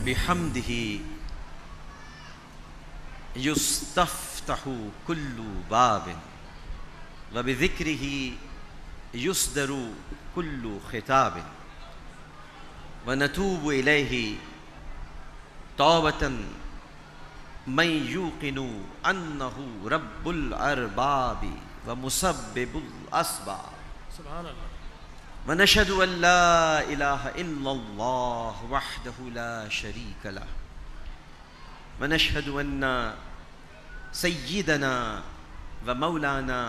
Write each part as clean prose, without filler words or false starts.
बिहम्दिही युस्तफ्तहु Kullu bobbin व बिज़िक्रिही युस्दरु कुल्लु खिताबिन व नतूबु इलैहि तौबतन मैं यूक़िनु अन्नहु रब्बुल अरबाबी व मुसब्बिबुल अस्बाब। सुभान अल्लाह। व नशहदु अल्ला इलाहा इल्लल्लाह वहदहु ला शरीक लह व नशहदु अन्ना सय्यिदना व मौलाना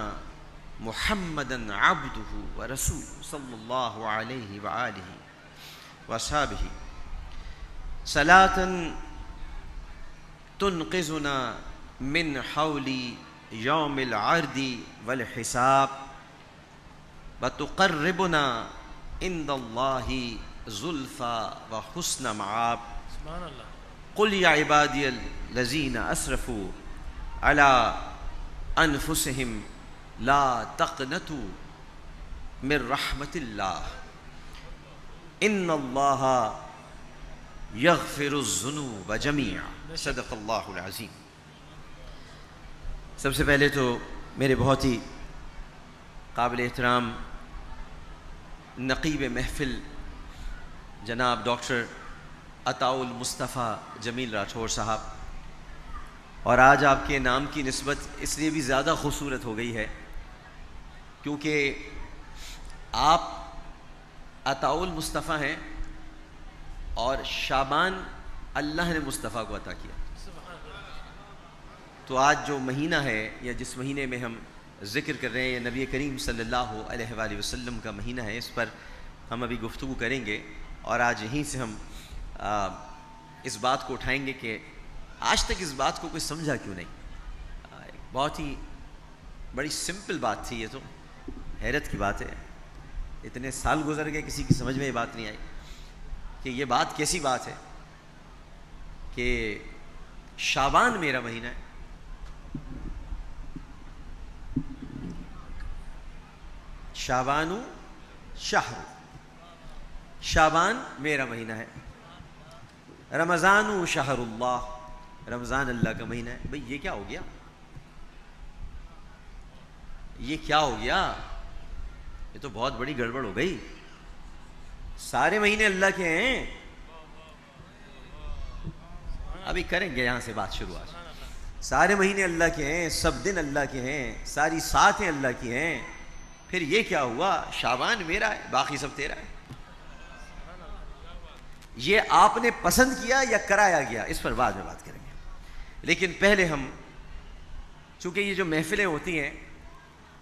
मुहम्मदन अब्दुहु व रसूलुहु सल्लल्लाहु अलैहि व आलिहि व अस्हाबिहि सलातन तुनक़िज़ुना मिन हौली यौमिल अर्दी वल हिसाब व तुक़र्रिबुना इंदल्लाहि ज़ुल्फ़ा व हुस्न मआब। क़ुल या इबादियल लज़ीना असरफ़ू अला अनफुसिहिम ला तक़नतू मिर रहमतिल्लाह इन्नल्लाहा यग़फ़िरुज़्ज़ुनूब जमीअ। सदक़ल्लाहुल अज़ीम। सबसे पहले तो मेरे बहुत ही काबिल एहतराम नक़ीब महफ़िल जनाब डॉक्टर अताउल मुस्तफ़ा जमील राठौर साहब, और आज आपके नाम की निस्बत इसलिए भी ज़्यादा खूबसूरत हो गई है क्योंकि आप अताउल मुस्तफ़ा हैं और शाबान अल्लाह ने मुस्तफ़ा को अता किया। तो आज जो महीना है या जिस महीने में हम ज़िक्र कर रहे हैं, ये नबी करीम सल्लल्लाहु अलैहि वसल्लम का महीना है। इस पर हम अभी गुफ्तगू करेंगे और आज यहीं से हम इस बात को उठाएंगे कि आज तक इस बात को कोई समझा क्यों नहीं। बहुत ही बड़ी सिंपल बात थी, ये तो हैरत की बात है। इतने साल गुजर गए, किसी की समझ में ये बात नहीं आई कि ये बात कैसी बात है कि शाबान मेरा महीना है। शाबानु शहर, शाबान मेरा महीना है। रमज़ानु शहरुल्लाह, रमज़ान अल्लाह का महीना है। भाई ये क्या हो गया, ये क्या हो गया, ये तो बहुत बड़ी गड़बड़ हो गई। सारे महीने अल्लाह के हैं। अभी करेंगे यहां से बात शुरू। आज सारे महीने अल्लाह के हैं, सब दिन अल्लाह के हैं, सारी सातें अल्लाह की हैं। फिर ये क्या हुआ, शाबान मेरा है बाकी सब तेरा है। ये आपने पसंद किया या कराया गया, इस पर बाद में बात करेंगे। लेकिन पहले हम, चूंकि ये जो महफिलें होती हैं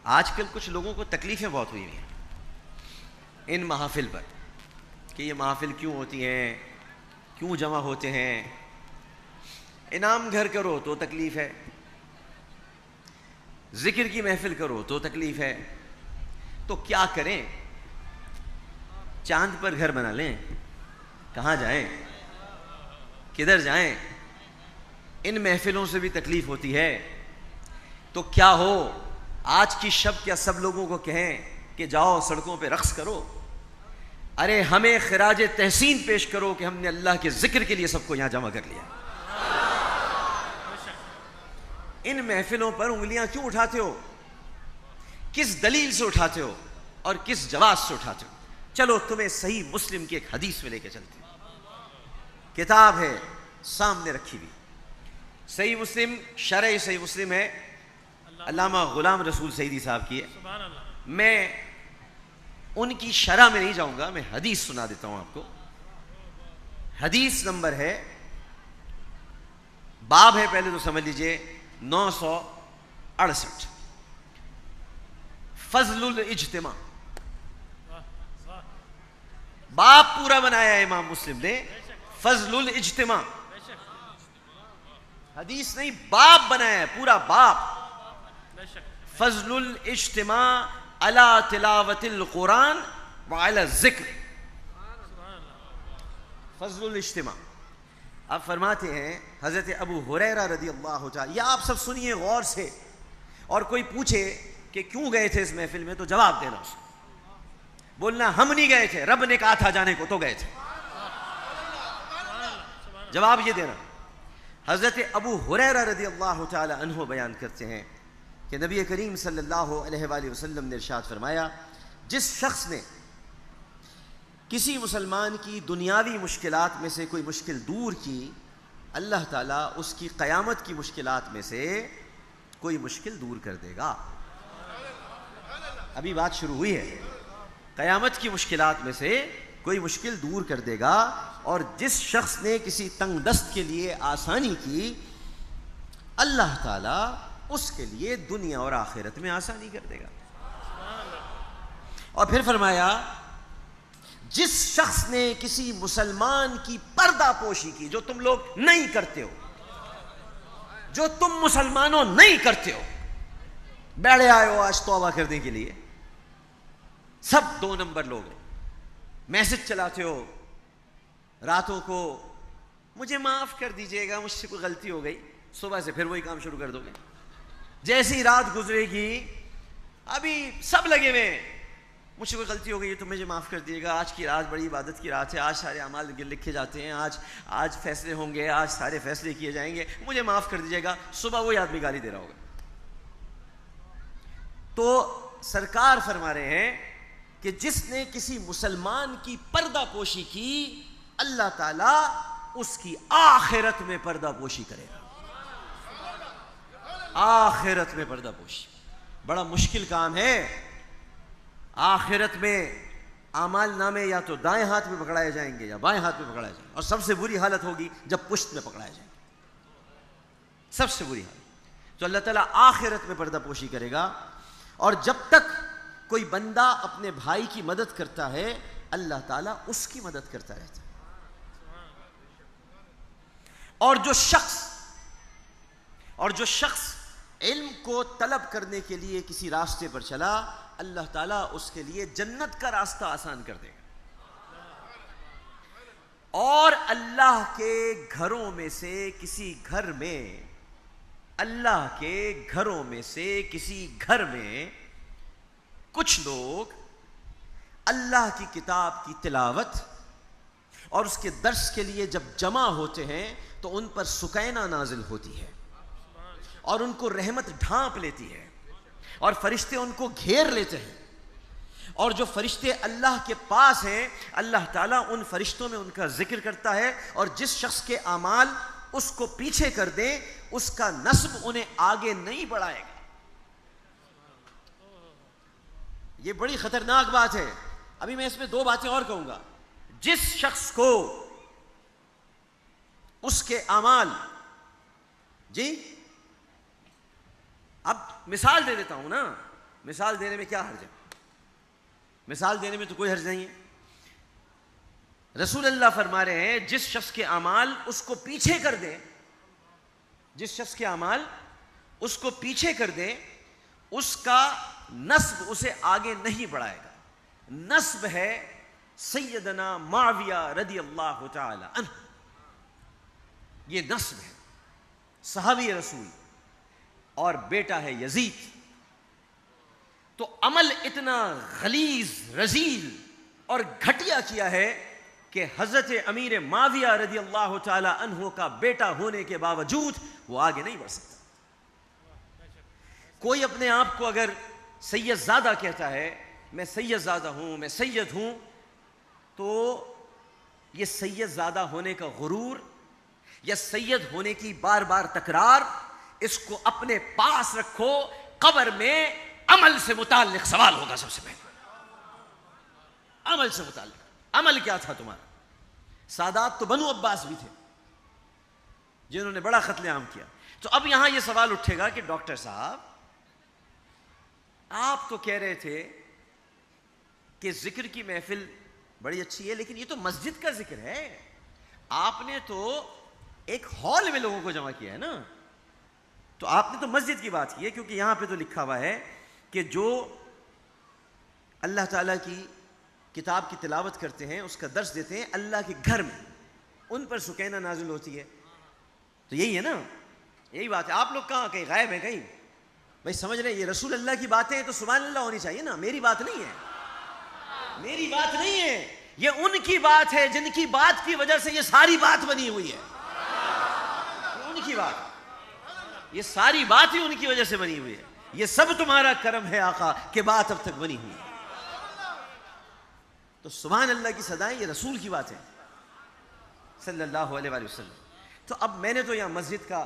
आजकल कुछ लोगों को तकलीफें बहुत हुई हैं इन महफिल पर कि ये महफिल क्यों होती हैं, क्यों जमा होते हैं। इनाम घर करो तो तकलीफ है, जिक्र की महफिल करो तो तकलीफ है। तो क्या करें, चांद पर घर बना लें, कहाँ जाएं, किधर जाएं। इन महफिलों से भी तकलीफ होती है। तो क्या हो, आज की शब क्या सब लोगों को कहें कि जाओ सड़कों पे रक्स करो। अरे हमें खिराज तहसीन पेश करो कि हमने अल्लाह के जिक्र के लिए सबको यहां जमा कर लिया। इन महफिलों पर उंगलियां क्यों उठाते हो, किस दलील से उठाते हो और किस जवाब से उठाते हो। चलो तुम्हें सही मुस्लिम की एक हदीस में लेके चलते हैं। किताब है सामने रखी हुई, सही मुस्लिम, शरह सही मुस्लिम है, अल्लामा गुलाम रसूल सईदी साहब की है। मैं उनकी शरह में नहीं जाऊंगा, मैं हदीस सुना देता हूं आपको। हदीस नंबर है, बाब है, पहले तो समझ लीजिए 968, फजलुल इज्तिमा। बाब पूरा बनाया है इमाम मुस्लिम ने, फजलुल इज्तिमा। हदीस नहीं, बाब बनाया है, पूरा बाब। फजलुल इज्तिमा अला तिलावतिल कुरान व अला जिक्र। फजलुल इज्तिमा। अब फरमाते हैं हजरत अबू हुरैरा रदी अल्लाह तआला, या आप सब सुनिए गौर से, और कोई पूछे कि क्यों गए थे इस महफिल में तो जवाब देना उसको। बोलना हम नहीं गए थे, रब ने कहा था जाने को तो गए थे। जवाब ये देना। हज़रत अबू हुरैरा रज़ियल्लाहु ताला अन्हु बयान करते हैं कि नबी करीम सल्लल्लाहु अलैहि वसल्लम ने इरशाद फरमाया, जिस शख्स ने किसी मुसलमान की दुनियावी मुश्किलात में से कोई मुश्किल दूर की, अल्लाह ताला उसकी क़यामत की मुश्किलात में से कोई मुश्किल दूर कर देगा। अभी बात शुरू हुई है, क़यामत की मुश्किलात में से कोई मुश्किल दूर कर देगा। और जिस शख्स ने किसी तंगदस्त के लिए आसानी की, अल्लाह ताला उसके लिए दुनिया और आखिरत में आसानी कर देगा। और फिर फरमाया, जिस शख्स ने किसी मुसलमान की पर्दापोशी की, जो तुम लोग नहीं करते हो, जो तुम मुसलमानों नहीं करते हो, बैठे आए हो आज तौबा करने के लिए, सब 2 नंबर लोग हो, मैसेज चलाते हो रातों को, मुझे माफ कर दीजिएगा, मुझसे कोई गलती हो गई, सुबह से फिर वही काम शुरू कर दोगे। जैसी रात गुजरेगी, अभी सब लगे हुए, मुझसे कोई गलती हो गई तो मुझे माफ़ कर दिएगा, आज की रात बड़ी इबादत की रात है, आज सारे अमाल लिखे जाते हैं, आज फैसले होंगे, आज सारे फैसले किए जाएंगे, मुझे माफ़ कर दीजिएगा। सुबह वही आदमी गाली दे रहा होगा। तो सरकार फरमा रहे हैं कि जिसने किसी मुसलमान की पर्दापोशी की, अल्लाह ताला उसकी आखिरत में पर्दापोशी करेगा। आखिरत में पर्दापोशी बड़ा मुश्किल काम है। आखिरत में आमाल नामे या तो दाएं हाथ में पकड़ाए जाएंगे या बाएं हाथ में पकड़ाए जाएंगे, और सबसे बुरी हालत होगी जब पुश्त में पकड़ाए जाएंगे, सबसे बुरी हालत। तो अल्लाह ताला आखिरत में पर्दापोशी करेगा। और जब तक कोई बंदा अपने भाई की मदद करता है, अल्लाह ताला उसकी मदद करता रहता है। और जो शख्स इल्म को तलब करने के लिए किसी रास्ते पर चला, अल्लाह ताला उसके लिए जन्नत का रास्ता आसान कर देगा। और अल्लाह के घरों में से किसी घर में, अल्लाह के घरों में से किसी घर में कुछ लोग अल्लाह की किताब की तिलावत और उसके दर्स के लिए जब जमा होते हैं तो उन पर सुकैना नाजिल होती है और उनको रहमत ढांप लेती है और फरिश्ते उनको घेर लेते हैं। और जो फरिश्ते अल्लाह के पास हैं, अल्लाह ताला उन फरिश्तों में उनका जिक्र करता है। और जिस शख्स के अमाल उसको पीछे कर दे, उसका नस्ब उन्हें आगे नहीं बढ़ाएगा। ये बड़ी खतरनाक बात है। अभी मैं इसमें 2 बातें और कहूंगा। जिस शख्स को उसके अमाल, जी अब मिसाल दे देता हूं ना, मिसाल देने में क्या हर्ज है? मिसाल देने में तो कोई हर्ज नहीं है। रसूल अल्लाह फरमा रहे हैं, जिस शख्स के अमाल उसको पीछे कर दे, जिस शख्स के अमाल उसको पीछे कर दे, उसका नस्ब उसे आगे नहीं बढ़ाएगा। नस्ब है सैयदना मुआविया रदियल्लाहु ताला अन्हु, ये नस्ब है, सहाबी रसूल और बेटा है यजीद। तो अमल इतना गलीज, रजील और घटिया किया है कि हजरत अमीर मुआविया रदियल्लाहु ताला अन्हु का बेटा होने के बावजूद वो आगे नहीं बढ़ सकता। कोई अपने आप को अगर सैयदजादा कहता है, मैं सैयदजादा हूं, मैं सैयद हूं, तो ये सैयदजादा होने का गुरूर या सैयद होने की बार बार तकरार, इसको अपने पास रखो। कब्र में अमल से मुताल्लिक सवाल होगा। सबसे पहले अमल से मुताल्लिक, अमल क्या था तुम्हारा? सादात तो बनु अब्बास भी थे जिन्होंने बड़ा कत्लेआम किया। तो अब यहां यह सवाल उठेगा कि डॉक्टर साहब, आप तो कह रहे थे कि जिक्र की महफिल बड़ी अच्छी है, लेकिन ये तो मस्जिद का जिक्र है, आपने तो एक हॉल में लोगों को जमा किया है ना। तो आपने तो मस्जिद की बात की है, क्योंकि यहां पे तो लिखा हुआ है कि जो अल्लाह ताला की किताब की तिलावत करते हैं, उसका दर्स देते हैं अल्लाह के घर में, उन पर सुकैना नाजिल होती है। तो यही है ना, यही बात है। आप लोग कहाँ कहीं गायब हैं कहीं? भाई समझ रहे हैं, ये रसूल अल्लाह की बातें हैं तो सुभान अल्लाह होनी चाहिए ना। मेरी बात नहीं है, मेरी बात नहीं है, ये उनकी बात है जिनकी बात की वजह से ये सारी बात बनी हुई है। उनकी बात, ये सारी बात ही उनकी वजह से बनी हुई है। ये सब तुम्हारा करम है आका कि बात अब तक बनी हुई। तो सुभान अल्लाह की सदाएं, ये रसूल की बात है सल्लल्लाहु अलैहि वसल्लम। तो अब मैंने तो यहां मस्जिद का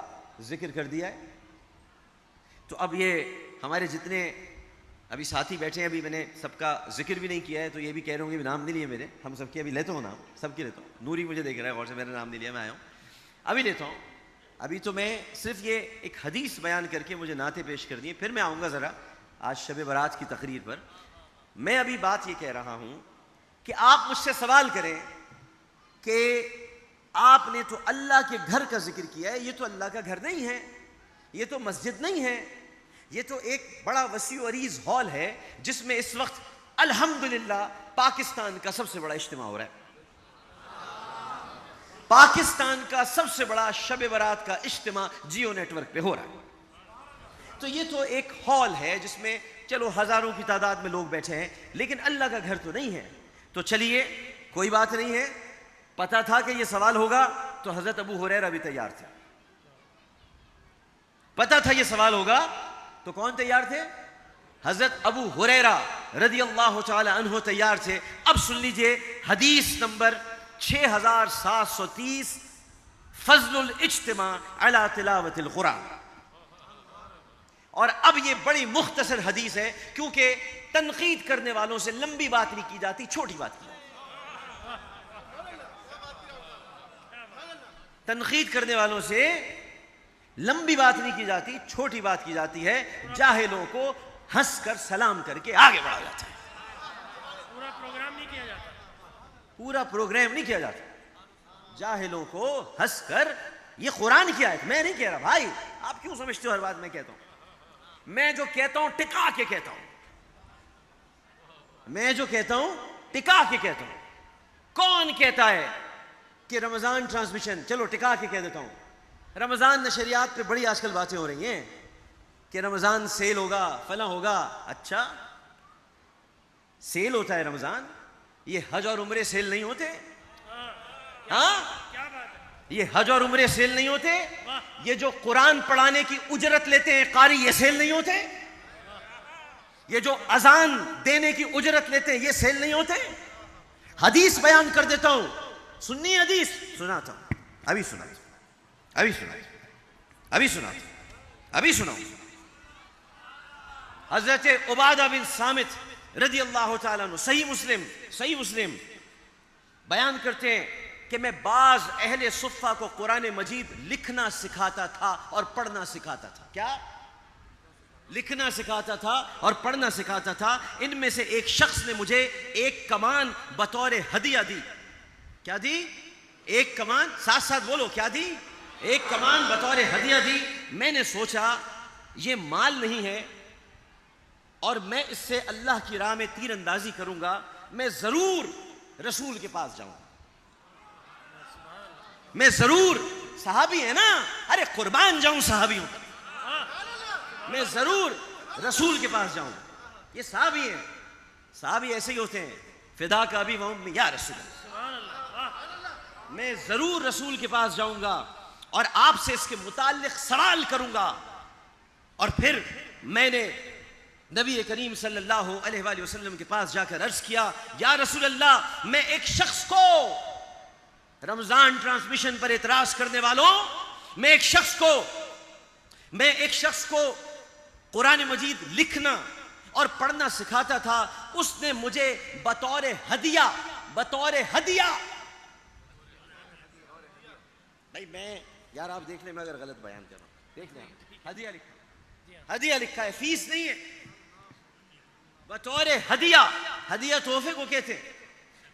जिक्र कर दिया है, तो अब ये हमारे जितने अभी साथी बैठे हैं, अभी मैंने सबका जिक्र भी नहीं किया है, तो ये भी कह रहे होंगे नाम नहीं लिए मेरे। हम सबके अभी लेता हूँ नाम, सबके लेता हूँ। नूरी मुझे देख रहा है गौर से, मेरा नाम नहीं लिया, मैं आया हूँ, अभी लेता हूँ। अभी तो मैं सिर्फ ये एक हदीस बयान करके मुझे नाते पेश कर दिए, फिर मैं आऊँगा ज़रा आज शब बारात की तकरीर पर। मैं अभी बात ये कह रहा हूँ कि आप मुझसे सवाल करें कि आपने तो अल्लाह के घर का जिक्र किया है, ये तो अल्लाह का घर नहीं है, ये तो मस्जिद नहीं है, ये तो एक बड़ा वसी अरीज हॉल है जिसमें इस वक्त अल्हम्दुलिल्लाह पाकिस्तान का सबसे बड़ा इज्तिमा हो रहा है। पाकिस्तान का सबसे बड़ा शब बारात का इज्तिमा जियो नेटवर्क पे हो रहा है। तो ये तो एक हॉल है जिसमें चलो हजारों की तादाद में लोग बैठे हैं, लेकिन अल्लाह का घर तो नहीं है। तो चलिए कोई बात नहीं है, पता था कि ये सवाल होगा तो हजरत अबू हुरैरा भी तैयार थे। पता था ये सवाल होगा तो कौन तैयार थे? हजरत अबू हुरैरा रदियल्लाहु ताला अन्हु तैयार थे। अब सुन लीजिए हदीस नंबर 6730, फज़लुल इज्तिमा अला तिलावतिल कुरान। और अब ये बड़ी मुख्तसर हदीस है, क्योंकि तनकीद करने वालों से लंबी बात नहीं की जाती, छोटी बात की। तनकीद करने वालों से लंबी बात नहीं की जाती, छोटी बात की जाती है। जाहिलों को हंसकर सलाम करके आगे बढ़ाया जाता है। पूरा प्रोग्राम नहीं किया जाता, पूरा प्रोग्राम नहीं किया जाता। जाहिलों को हंसकर, ये कुरान की आयत, मैं नहीं कह रहा भाई, आप क्यों समझते हो हर बात मैं कहता हूं? मैं जो कहता हूं टिका के कहता हूं, मैं जो कहता हूं टिका के कहता हूं। कौन कहता है कि रमजान ट्रांसमिशन, चलो टिका के कह देता हूं, रमजान नशरियात पे बड़ी आजकल बातें हो रही हैं कि रमजान सेल होगा, फला होगा। अच्छा, सेल होता है रमजान? ये हज और उम्रे सेल नहीं होते? हाँ, ये हज और उम्रे सेल नहीं होते? ये जो कुरान पढ़ाने की उजरत लेते हैं कारी, ये सेल नहीं होते? ये जो अजान देने की उजरत लेते हैं, ये सेल नहीं होते? हदीस बयान कर देता हूं, सुन्नी हदीस सुनाता हूं, अभी सुनाता, अभी सुनाता, अभी सुनाता, अभी सुनाऊं। हजरत उबादा बिन सामित रदी अल्लाह ताला अन्हु, सही मुस्लिम बयान करते हैं कि मैं बाज अहले सुफ़ा को कुरान मजीद लिखना सिखाता था और पढ़ना सिखाता था। क्या? लिखना सिखाता था और पढ़ना सिखाता था। इनमें से एक शख्स ने मुझे एक कमान बतौर हदिया दी। क्या दी? एक कमान, साथ साथ बोलो, क्या दी? एक कमान बतौर हदिया दी। मैंने सोचा ये माल नहीं है और मैं इससे अल्लाह की राह में तीर अंदाजी करूंगा, मैं जरूर रसूल के पास जाऊंगा, मैं जरूर, सहाबी है ना, अरे कुर्बान जाऊं सहाबियों का, मैं जरूर रसूल के पास जाऊंगा। ये सहाबी हैं, सहाबी ऐसे ही होते हैं, फिदा का भी वह या रसूल, मैं जरूर रसूल के पास जाऊंगा और आपसे इसके मुताल्लिक सवाल करूंगा। और फिर मैंने नबी करीम सल्लल्लाहु अलैहि वसल्लम के पास जाकर अर्ज किया, या रसूल अल्लाह, मैं एक शख्स को, रमजान ट्रांसमिशन पर एतराज करने वालों, मैं एक शख्स को कुरान मजीद लिखना और पढ़ना सिखाता था। उसने मुझे बतौर हदिया, भाई मैं, यार आप देख लें मैं अगर गलत बयान कर रहा हूं, देख लें, हदिया लिखा है, फीस नहीं है, बतौर हदिया, हदिया तोहफे को कहते हैं,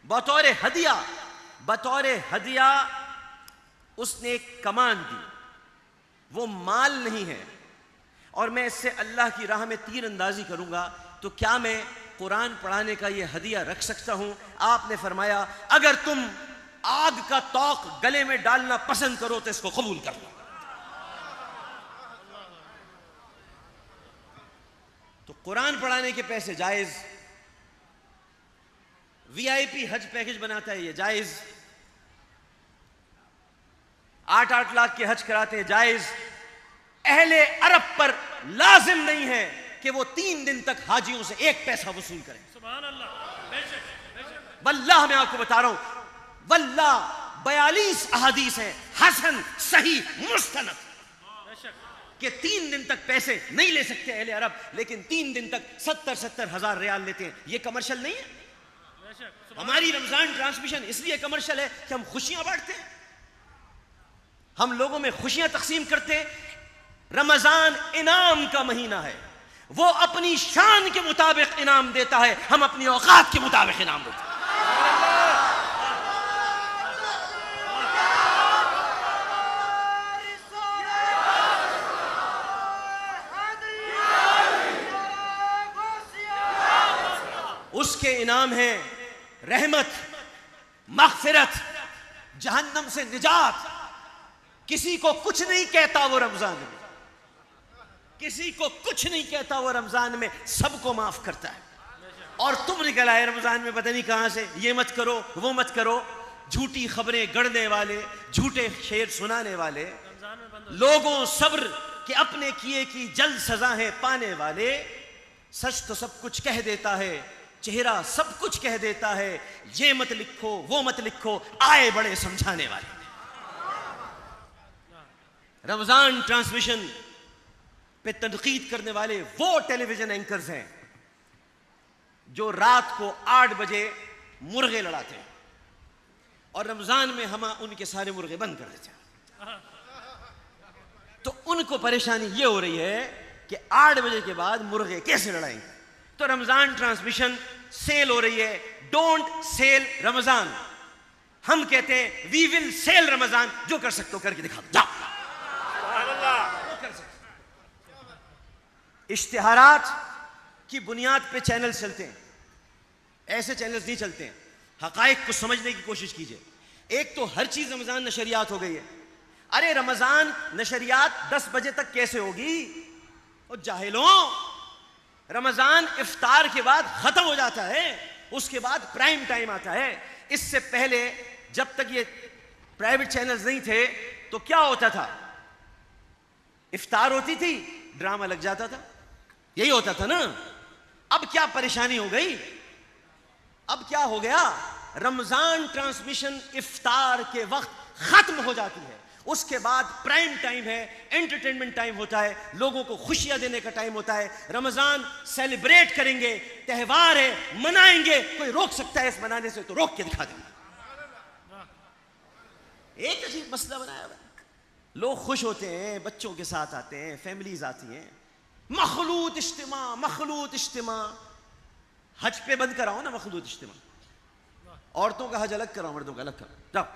बतौर हदिया उसने एक कमान दी, वो माल नहीं है, और मैं इससे अल्लाह की राह में तीर अंदाजी करूंगा, तो क्या मैं कुरान पढ़ाने का ये हदिया रख सकता हूं? आपने फरमाया, अगर तुम आग का तौक गले में डालना पसंद करो तो इसको कबूल कर लो। तो कुरान पढ़ाने के पैसे जायज, वीआईपी हज पैकेज बनाता है ये जायज, 8-8 लाख के हज कराते हैं, जायज। अहले अरब पर लाजिम नहीं है कि वो 3 दिन तक हाजियों से 1 पैसा वसूल करें। सुभान अल्लाह। वल्लाह मैं आपको बता रहा हूं, वल्लाह 42 अहादीस हैं हसन सही मुस्तनद कि 3 दिन तक पैसे नहीं ले सकते अहले अरब, लेकिन 3 दिन तक 70-70 हजार रियाल लेते हैं। ये कमर्शियल नहीं है। हमारी रमजान ट्रांसमिशन इसलिए कमर्शियल है कि हम खुशियां बांटते हैं, हम लोगों में खुशियां तकसीम करते हैं। रमजान इनाम का महीना है, वो अपनी शान के मुताबिक इनाम देता है, हम अपनी औकात के मुताबिक इनाम देते हैं। उसके इनाम है रहमत, मग़फ़िरत, जहन्नम से निजात। किसी को कुछ नहीं कहता वो रमजान में, किसी को कुछ नहीं कहता वो रमजान में, सबको माफ करता है। और तुम निकल आए रमजान में पता नहीं कहां से, ये मत करो वो मत करो, झूठी खबरें गढ़ने वाले, झूठे शेर सुनाने वाले, लोगों सब्र के अपने किए की जल्द सजा है पाने वाले। सच तो सब कुछ कह देता है, चेहरा सब कुछ कह देता है, ये मत लिखो वो मत लिखो, आए बड़े समझाने वाले। रमजान ट्रांसमिशन पे तनकीद करने वाले वो टेलीविजन एंकर्स हैं जो रात को 8 बजे मुर्गे लड़ाते हैं और रमजान में हम उनके सारे मुर्गे बंद कर देते हैं। तो उनको परेशानी ये हो रही है कि 8 बजे के बाद मुर्गे कैसे लड़ाएंगे। तो रमजान ट्रांसमिशन सेल हो रही है, डोंट सेल रमजान। हम कहते हैं वी विल सेल रमजान, जो कर सकते हो करके दिखा दो, जाओ। इश्तिहारात की बुनियाद पे चैनल चलते हैं, ऐसे चैनल्स नहीं चलते हैं। हकाइक को समझने की कोशिश कीजिए। एक तो हर चीज रमजान नशरियात हो गई है। अरे रमजान नशरियात 10 बजे तक कैसे होगी? और जाहिलों, रमजान इफ्तार के बाद खत्म हो जाता है, उसके बाद प्राइम टाइम आता है। इससे पहले जब तक ये प्राइवेट चैनल्स नहीं थे तो क्या होता था? इफ्तार होती थी, ड्रामा लग जाता था, यही होता था ना। अब क्या परेशानी हो गई? अब क्या हो गया? रमजान ट्रांसमिशन इफ्तार के वक्त खत्म हो जाती है, उसके बाद प्राइम टाइम है, एंटरटेनमेंट टाइम होता है, लोगों को खुशियां देने का टाइम होता है। रमजान सेलिब्रेट करेंगे, त्योहार है, मनाएंगे। कोई रोक सकता है इस मनाने से? तो रोक के दिखा देंगे। एक अजीब मसला बनाया हुआ है। लोग खुश होते हैं, बच्चों के साथ आते हैं, फैमिलीज आती हैं, मखलूत इज्तिमा, मखलूत इज्तिमा। हज पे बंद कराओ ना मखलूत इज्तिमा। औरतों का हज अलग कराओ, मर्दों का अलग कराओ, जाओ।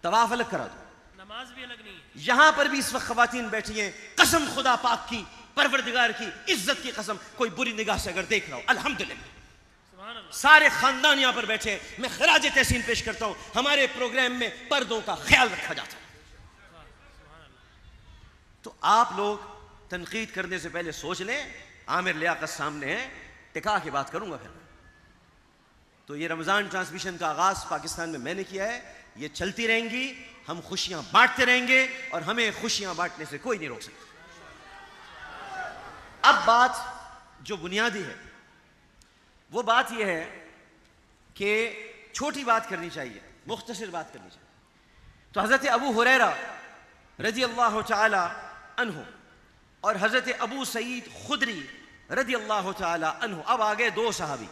तवाफ अलग करा दो, नमाज भी अलग नहीं है। यहां पर भी इस वक्त खवातीन बैठी हैं, कसम खुदा पाक की, परवरदिगार की इज्जत की कसम, कोई बुरी निगाह से अगर देख रहा हो, अल्हम्दुलिल्लाह सारे खानदान यहां पर बैठे हैं। मैं खराज तहसीन पेश करता हूं, हमारे प्रोग्राम में पर्दों का ख्याल रखा जाता है। तो आप लोग तनकीद करने से पहले सोच लें। आमिर लियाकत सामने है, टिका के बात करूंगा फिर। तो ये रमजान ट्रांसमिशन का आगाज पाकिस्तान में मैंने किया है, ये चलती रहेंगी, हम खुशियां बांटते रहेंगे और हमें खुशियां बांटने से कोई नहीं रोक सकता। अब बात जो बुनियादी है वो बात यह है कि छोटी बात करनी चाहिए, मुख्तसर बात करनी चाहिए। तो हजरत अबू हुरैरा रज़ी अल्लाह तआला अन्हु और हजरत अबू सईद खुदरी रज़ी अल्लाह तआला अन्हु, अब आ गए 2 सहाबी।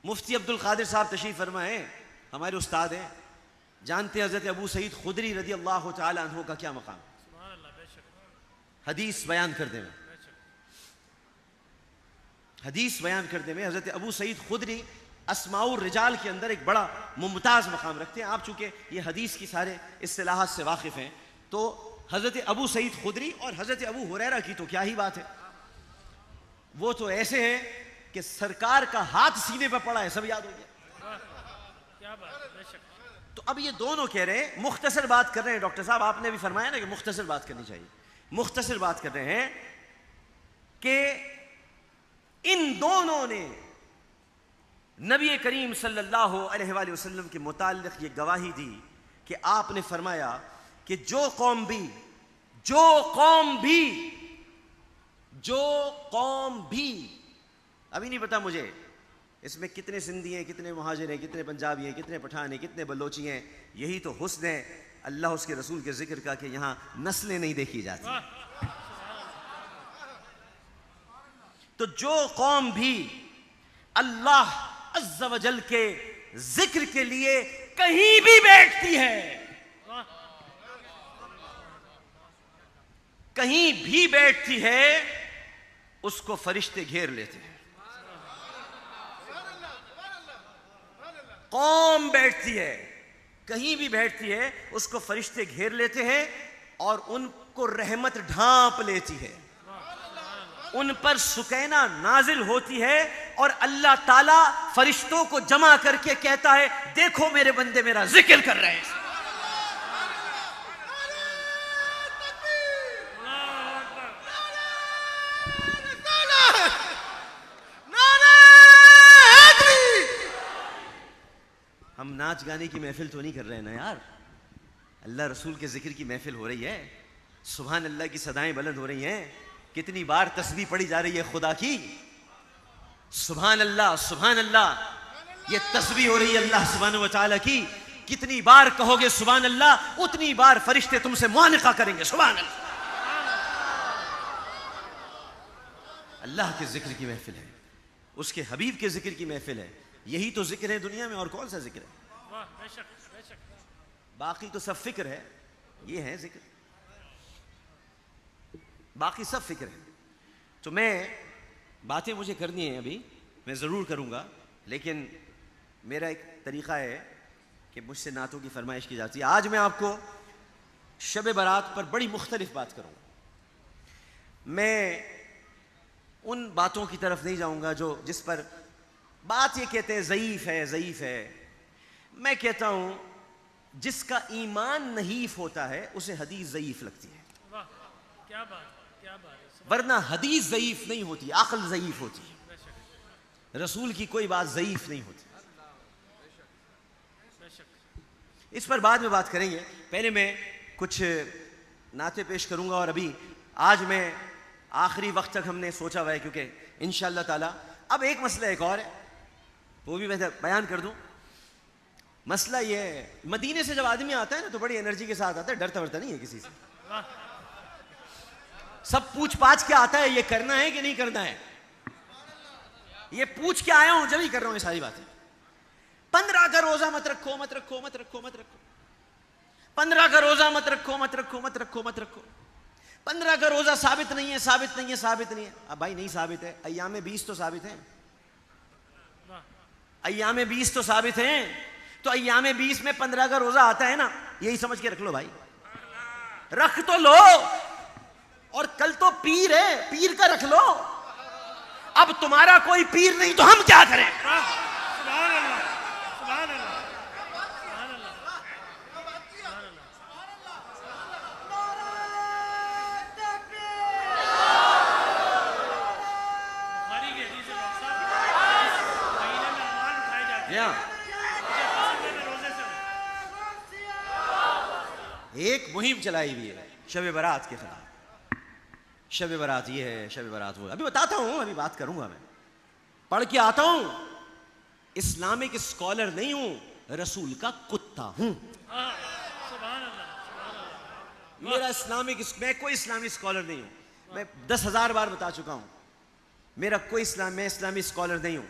मुफ्ती अब्दुल कादिर साहब तशरीफ फरमाए, हमारे उस्ताद हैं, जानते हैं हजरत अबू सईद खुदरी रज़ी अल्लाह तआला अन्हु का क्या मकाम। हदीस बयान करने में, हदीस बयान करने में हजरत अबू सईद खुदरी अस्माउर रिजाल के अंदर एक बड़ा मुमताज मकाम रखते हैं। आप चूंकि ये हदीस की सारे इस्तिलाहात से वाकिफ हैं, तो हजरत अबू सईद खुदरी और हजरत अबू हुरैरा की तो क्या ही बात है। वो तो ऐसे हैं कि सरकार का हाथ सीने पर पड़ा है, सब याद हो गया। क्या बात। तो अब ये दोनों कह रहे हैं, मुख्तसर बात कर रहे हैं। डॉक्टर साहब आपने भी फरमाया ना कि मुख्तसर बात करनी चाहिए। मुख्तसर बात कर रहे हैं कि इन दोनों ने नबी करीम सल्लल्लाहु अलैहि वसल्लम के मुताल्लिक़ ये गवाही दी कि आपने फरमाया कि जो कौम भी, अभी नहीं पता मुझे इसमें कितने सिंधी हैं, कितने मुहाजिर हैं, कितने पंजाबी हैं, कितने पठान हैं, कितने बलोची हैं। यही तो हुस्न है अल्लाह उसके रसूल के जिक्र का कि यहां नस्लें नहीं देखी जाती। तो जो कौम भी अल्लाह अज़्ज़ा वजल के जिक्र के लिए कहीं भी बैठती है, कहीं भी बैठती है, उसको फरिश्ते घेर लेते हैं। कौम बैठती है, कहीं भी बैठती है, उसको फरिश्ते घेर लेते हैं और उनको रहमत ढांप लेती है, उन पर सुकैना नाजिल होती है और अल्लाह ताला फरिश्तों को जमा करके कहता है, देखो मेरे बंदे मेरा जिक्र कर रहे हैं। हम नाच गाने की महफिल तो नहीं कर रहे हैं ना यार, अल्लाह रसूल के जिक्र की महफिल हो रही है। सुभान अल्लाह की सदाएं बुलंद हो रही हैं। कितनी बार तस्बीह पढ़ी जा रही है खुदा की, सुभान अल्लाह सुभान अल्लाह। ये तस्बीह हो रही है अल्लाह सुब्हानहू व तआला की। कितनी बार कहोगे सुभान अल्लाह, उतनी बार फरिश्ते तुमसे मुआनिका करेंगे। सुभान अल्लाह। अल्लाह के जिक्र की महफिल है, उसके हबीब के जिक्र की महफिल है। यही तो जिक्र है दुनिया में, और कौन सा जिक्र है? बाकी तो सब फिक्र है, ये है जिक्र, बाकी सब फिक्र है। तो मैं बातें मुझे करनी है अभी, मैं ज़रूर करूँगा, लेकिन मेरा एक तरीक़ा है कि मुझसे नातों की फरमाइश की जाती है। आज मैं आपको शब बारात पर बड़ी मुख्तलिफ बात करूँगा। मैं उन बातों की तरफ नहीं जाऊँगा जिस पर बात ये कहते हैं ज़ईफ़ है, ज़ईफ़ है। मैं कहता हूँ जिसका ईमान नहीफ होता है उसे हदीस ज़ईफ़ लगती है। वाह, क्या बात, क्या बात। वरना हदीस ज़ईफ़ नहीं होती, अक़ल ज़ईफ़ होती है। रसूल की कोई बात ज़ईफ़ नहीं होती। इस पर बाद में बात करेंगे, पहले मैं कुछ नाते पेश करूँगा। और अभी आज मैं आखिरी वक्त तक हमने सोचा हुआ है, क्योंकि इंशाअल्लाह ताला अब एक मसला एक और है, वो भी मैं बयान कर दूं। मसला ये है, मदीने से जब आदमी आता है ना तो बड़ी एनर्जी के साथ आता है, डरता वरता नहीं है किसी से। सब पूछ पाछ के आता है, ये करना है कि नहीं करना है, ये पूछ के आया हूं जब ही कर रहा हूं ये सारी बातें। 15 का रोजा मत रखो, मत रखो, मत रखो, मत रखो। 15 का रोजा मत रखो, मत रखो, मत रखो, मत रखो। 15 का रोजा साबित नहीं है, साबित नहीं है, साबित नहीं है। अब भाई नहीं साबित है, अय्याम 20 तो साबित है, अय्याम 20 तो साबित हैं। तो अय्याम 20 में 15 का रोजा आता है ना, यही समझ के रख लो भाई, रख तो लो। और कल तो पीर है, पीर का रख लो। अब तुम्हारा कोई पीर नहीं तो हम क्या करें? सुभान अल्लाह, सुभान अल्लाह, सुभान अल्लाह, सुभान अल्लाह। बुखारी की हदीस है डॉक्टर साहब, महीने में अमाल उठाए जाते हैं। एक मुहिम चलाई हुई है शब बारात के खिलाफ। शब बारात ये है, शब बारात वो, अभी बताता हूं, अभी बात करूंगा। मैं पढ़ के आता हूं, इस्लामिक स्कॉलर नहीं हूं, रसूल का कुत्ता हूं। मेरा इस्लामिक, मैं कोई इस्लामिक स्कॉलर नहीं हूं। मैं 10,000 बार बता चुका हूं, मेरा कोई मैं इस्लामिक स्कॉलर नहीं हूं।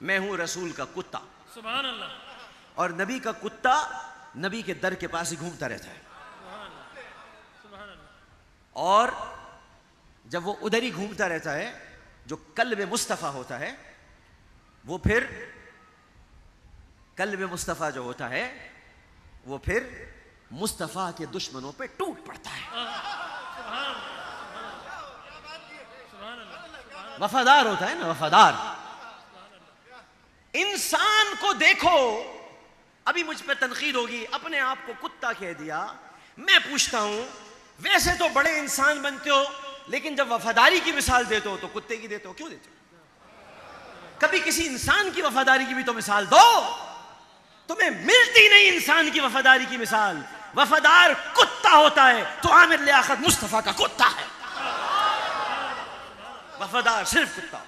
मैं हूं रसूल का कुत्ता। सुभान अल्लाह। और नबी का कुत्ता नबी के दर के पास ही घूमता रहता है। और जब वो उधर ही घूमता रहता है, जो कल्ब मुस्तफ़ा होता है, वो फिर कल्ब मुस्तफ़ा जो होता है वो फिर मुस्तफ़ा के दुश्मनों पे टूट पड़ता है। वफादार होता है ना, वफादार। इंसान को देखो, अभी मुझ पे तनकीद होगी, अपने आप को कुत्ता कह दिया। मैं पूछता हूं, वैसे तो बड़े इंसान बनते हो, लेकिन जब वफादारी की मिसाल देते हो तो कुत्ते की देते हो, क्यों देते हो? कभी किसी इंसान की वफादारी की भी तो मिसाल दो। तुम्हें मिलती नहीं इंसान की वफादारी की मिसाल। वफादार कुत्ता होता है तो आमिर लियाकत मुस्तफा का कुत्ता है। वफादार सिर्फ कुत्ता।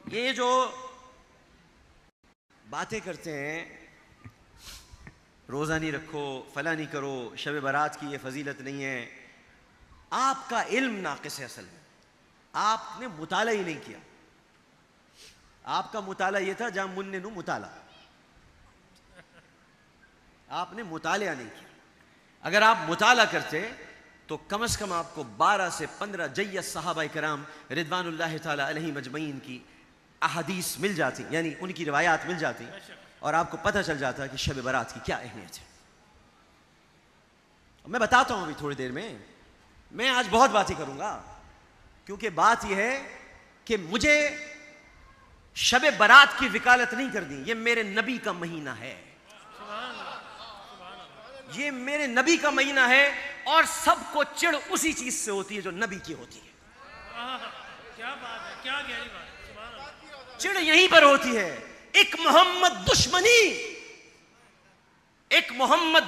ये जो बातें करते हैं, रोजा नहीं रखो, फला नहीं करो, शब बारात की ये फजीलत नहीं है, आपका इल्म नाकिस है। असल में आपने मुताला ही नहीं किया। आपका मुताला ये था जहां मुन्ने नु मुताला, आपने मुताला नहीं किया। अगर आप मुताला करते तो कम से कम आपको 12 से 15 जय्यस सहाबा कराम रिदवानुल्लाह ताला अलैहिम अजमईन की अहदीस मिल जाती, यानी उनकी रिवायात मिल जाती, और आपको पता चल जाता कि शब बारात की क्या अहमियत है। मैं बताता हूं अभी थोड़ी देर में। मैं आज बहुत बातें करूंगा, क्योंकि बात यह है कि मुझे शब बारात की वकालत नहीं कर दी। ये मेरे नबी का महीना है, ये मेरे नबी का महीना है, और सबको चिढ़ उसी चीज से होती है जो नबी की होती है। क्या बात है, क्या गहरी बात है, सुभान अल्लाह। चिढ़ यहीं पर होती है। एक मोहम्मद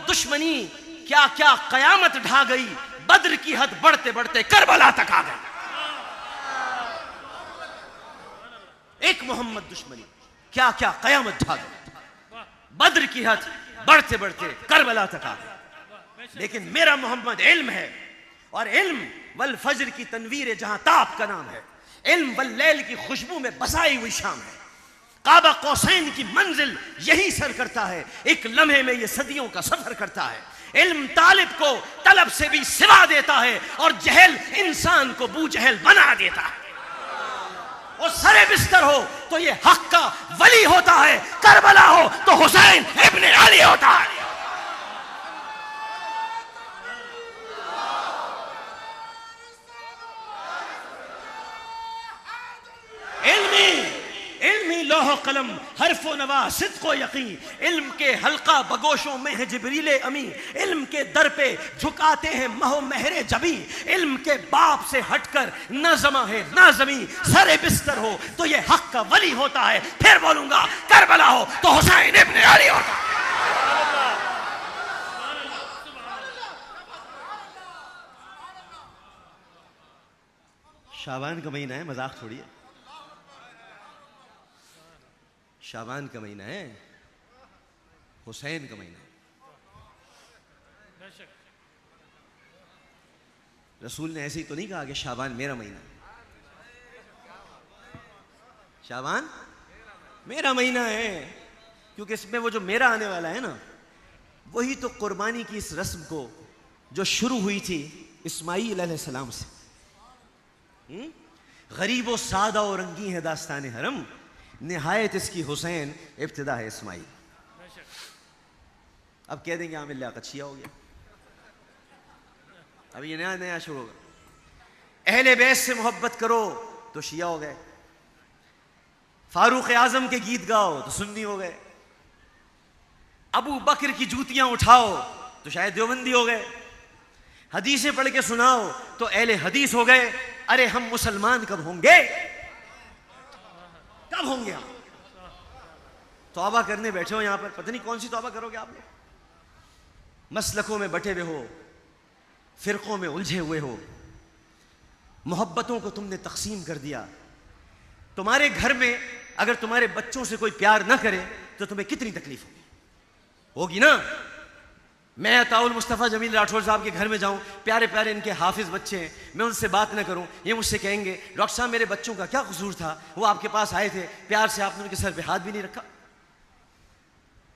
दुश्मनी क्या क्या कयामत ढा गई। बद्र की हद बढ़ते बढ़ते करबला तक आ गई। एक मोहम्मद दुश्मनी क्या क्या कयामत ढा गई। बद्र की हद बढ़ते बढ़ते करबला तक आ गई। लेकिन मेरा मोहम्मद इल्म है, और इल्म वल फज्र की तनवीर जहां ताप का नाम है। इल्म वल लैल की खुशबू में बसाई हुई शाम है। काबा कौसैन की मंजिल यही सर करता है। एक लम्हे में ये सदियों का सफर करता है। इल्म तालिब को तलब से भी सिवा देता है, और जहल इंसान को बू जहल बना देता है। और सरे बिस्तर हो तो ये हक का वली होता है, करबला हो तो हुसैन इब्ने अली होता है। इल्मी लोह कलम हरफो नवा सिद्को यकीन। इल्म के हल्का बगोशों में है जिब्रीले अमी। इल्म के दर पे झुकाते हैं महो महरे जबी। इल्म के बाप से हटकर न जमा है न जमी। सरे बिस्तर हो तो ये हक का वली होता है। फिर बोलूंगा, करबला हो तो हुसैन इब्ने अली होता है। शाबान का महीना है, मजाक थोड़ी है। शाबान का महीना है, हुसैन का महीना है। रसूल ने ऐसे ही तो नहीं कहा कि शाबान मेरा महीना है। शाबान मेरा महीना है, क्योंकि इसमें वो जो मेरा आने वाला है ना, वही तो कुर्बानी की इस रस्म को जो शुरू हुई थी इस्माईल अलैहिस्सलाम से। गरीब व सादा और रंगी है दास्तान हरम, निहायत इसकी हुसैन इब्तिदा है इस्माईल। अब कह देंगे आमिर लियाकत शिया हो गया। अब ये नया नया शुरू होगा। अहले बैत से मोहब्बत करो तो शिया हो गए। फारूक आजम के गीत गाओ तो सुन्नी हो गए। अबू बकर की जूतियां उठाओ तो शायद देवबंदी हो गए। हदीसें पढ़ के सुनाओ तो अहले हदीस हो गए। अरे हम मुसलमान कब होंगे? कब होंगे हम? तौबा करने बैठे हो यहां पर, पता नहीं कौन सी तौबा करोगे आप लोग। मसलकों में बटे हुए हो, फिरकों में उलझे हुए हो, मोहब्बतों को तुमने तकसीम कर दिया। तुम्हारे घर में अगर तुम्हारे बच्चों से कोई प्यार ना करे तो तुम्हें कितनी तकलीफ होगी ना। मैं अताउल मुस्तफ़ा जमील राठौर साहब के घर में जाऊं, प्यारे प्यारे इनके हाफिज बच्चे हैं, मैं उनसे बात ना करूं, ये मुझसे कहेंगे डॉक्टर साहब मेरे बच्चों का क्या कसूर था, वो आपके पास आए थे, प्यार से आपने उनके सर पे हाथ भी नहीं रखा।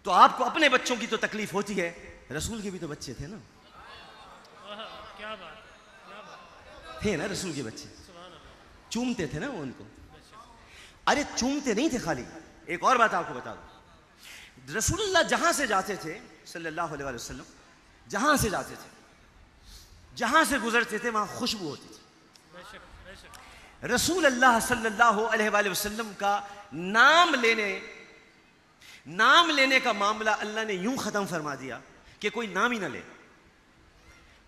तो आपको अपने बच्चों की तो तकलीफ होती है, रसूल के भी तो बच्चे थे ना। क्या बात थे ना रसूल के बच्चे, चूमते थे ना वो उनको। अरे चूमते नहीं थे खाली। एक और बात आपको बता दूं, रसूलुल्लाह जहां से जाते थे सल्लल्लाहु अलैहि वसल्लम, जहां से जाते थे, जहां से गुजरते थे वहां खुशबू होती थी। रसूल अल्लाह सल्लल्लाहु अलैहि वसल्लम का नाम लेने का मामला अल्लाह ने यूं खत्म फरमा दिया कि कोई नाम ही ना ले,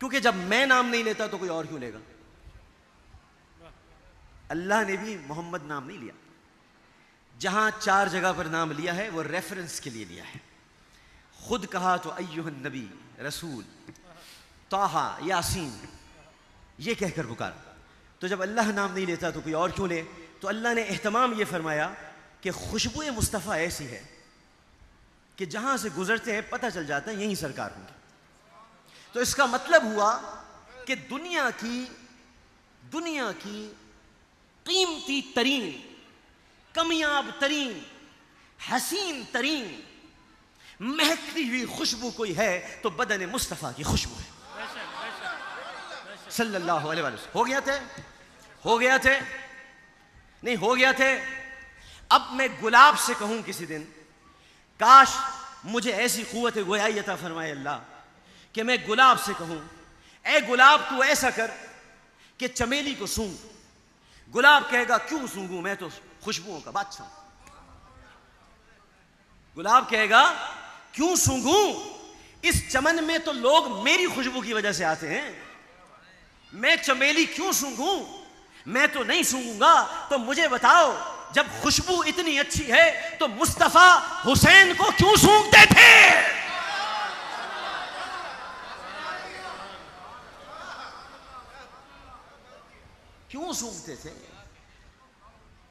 क्योंकि जब मैं नाम नहीं लेता तो कोई और क्यों लेगा। अल्लाह ने भी मोहम्मद नाम नहीं लिया। जहां 4 जगह पर नाम लिया है वो रेफरेंस के लिए लिया है। खुद कहा तो अय्युहन नबी, रसूल, ताहा, यासीन, ये कहकर पुकारा। तो जब अल्लाह नाम नहीं लेता तो कोई और क्यों ले? तो अल्लाह ने एहतमाम ये फरमाया कि खुशबू मुस्तफ़ा ऐसी है कि जहां से गुजरते हैं पता चल जाता है यही सरकार होंगे। तो इसका मतलब हुआ कि दुनिया की कीमती तरीन, कमियाब तरीन, हसीन तरीन, महकती हुई खुशबू कोई है तो बदन मुस्तफ़ा की खुशबू है सल्लल्लाहु अलैहि वसल्लम। हो गया थे नहीं हो गया थे। अब मैं गुलाब से कहूं किसी दिन, काश मुझे ऐसी कुव्वत गोयाई अता फरमाए अल्लाह कि मैं गुलाब से कहूं, ए गुलाब तू ऐसा कर कि चमेली को सूंघ। गुलाब कहेगा क्यों सूंघूं, मैं तो खुशबुओं का बादशाह। गुलाब कहेगा क्यों सूंघूं, इस चमन में तो लोग मेरी खुशबू की वजह से आते हैं। मैं चमेली क्यों सूंघूं, मैं तो नहीं सूंघूंगा। तो मुझे बताओ, जब खुशबू इतनी अच्छी है तो मुस्तफा हुसैन को क्यों सूंघते थे? क्यों सूंघते थे?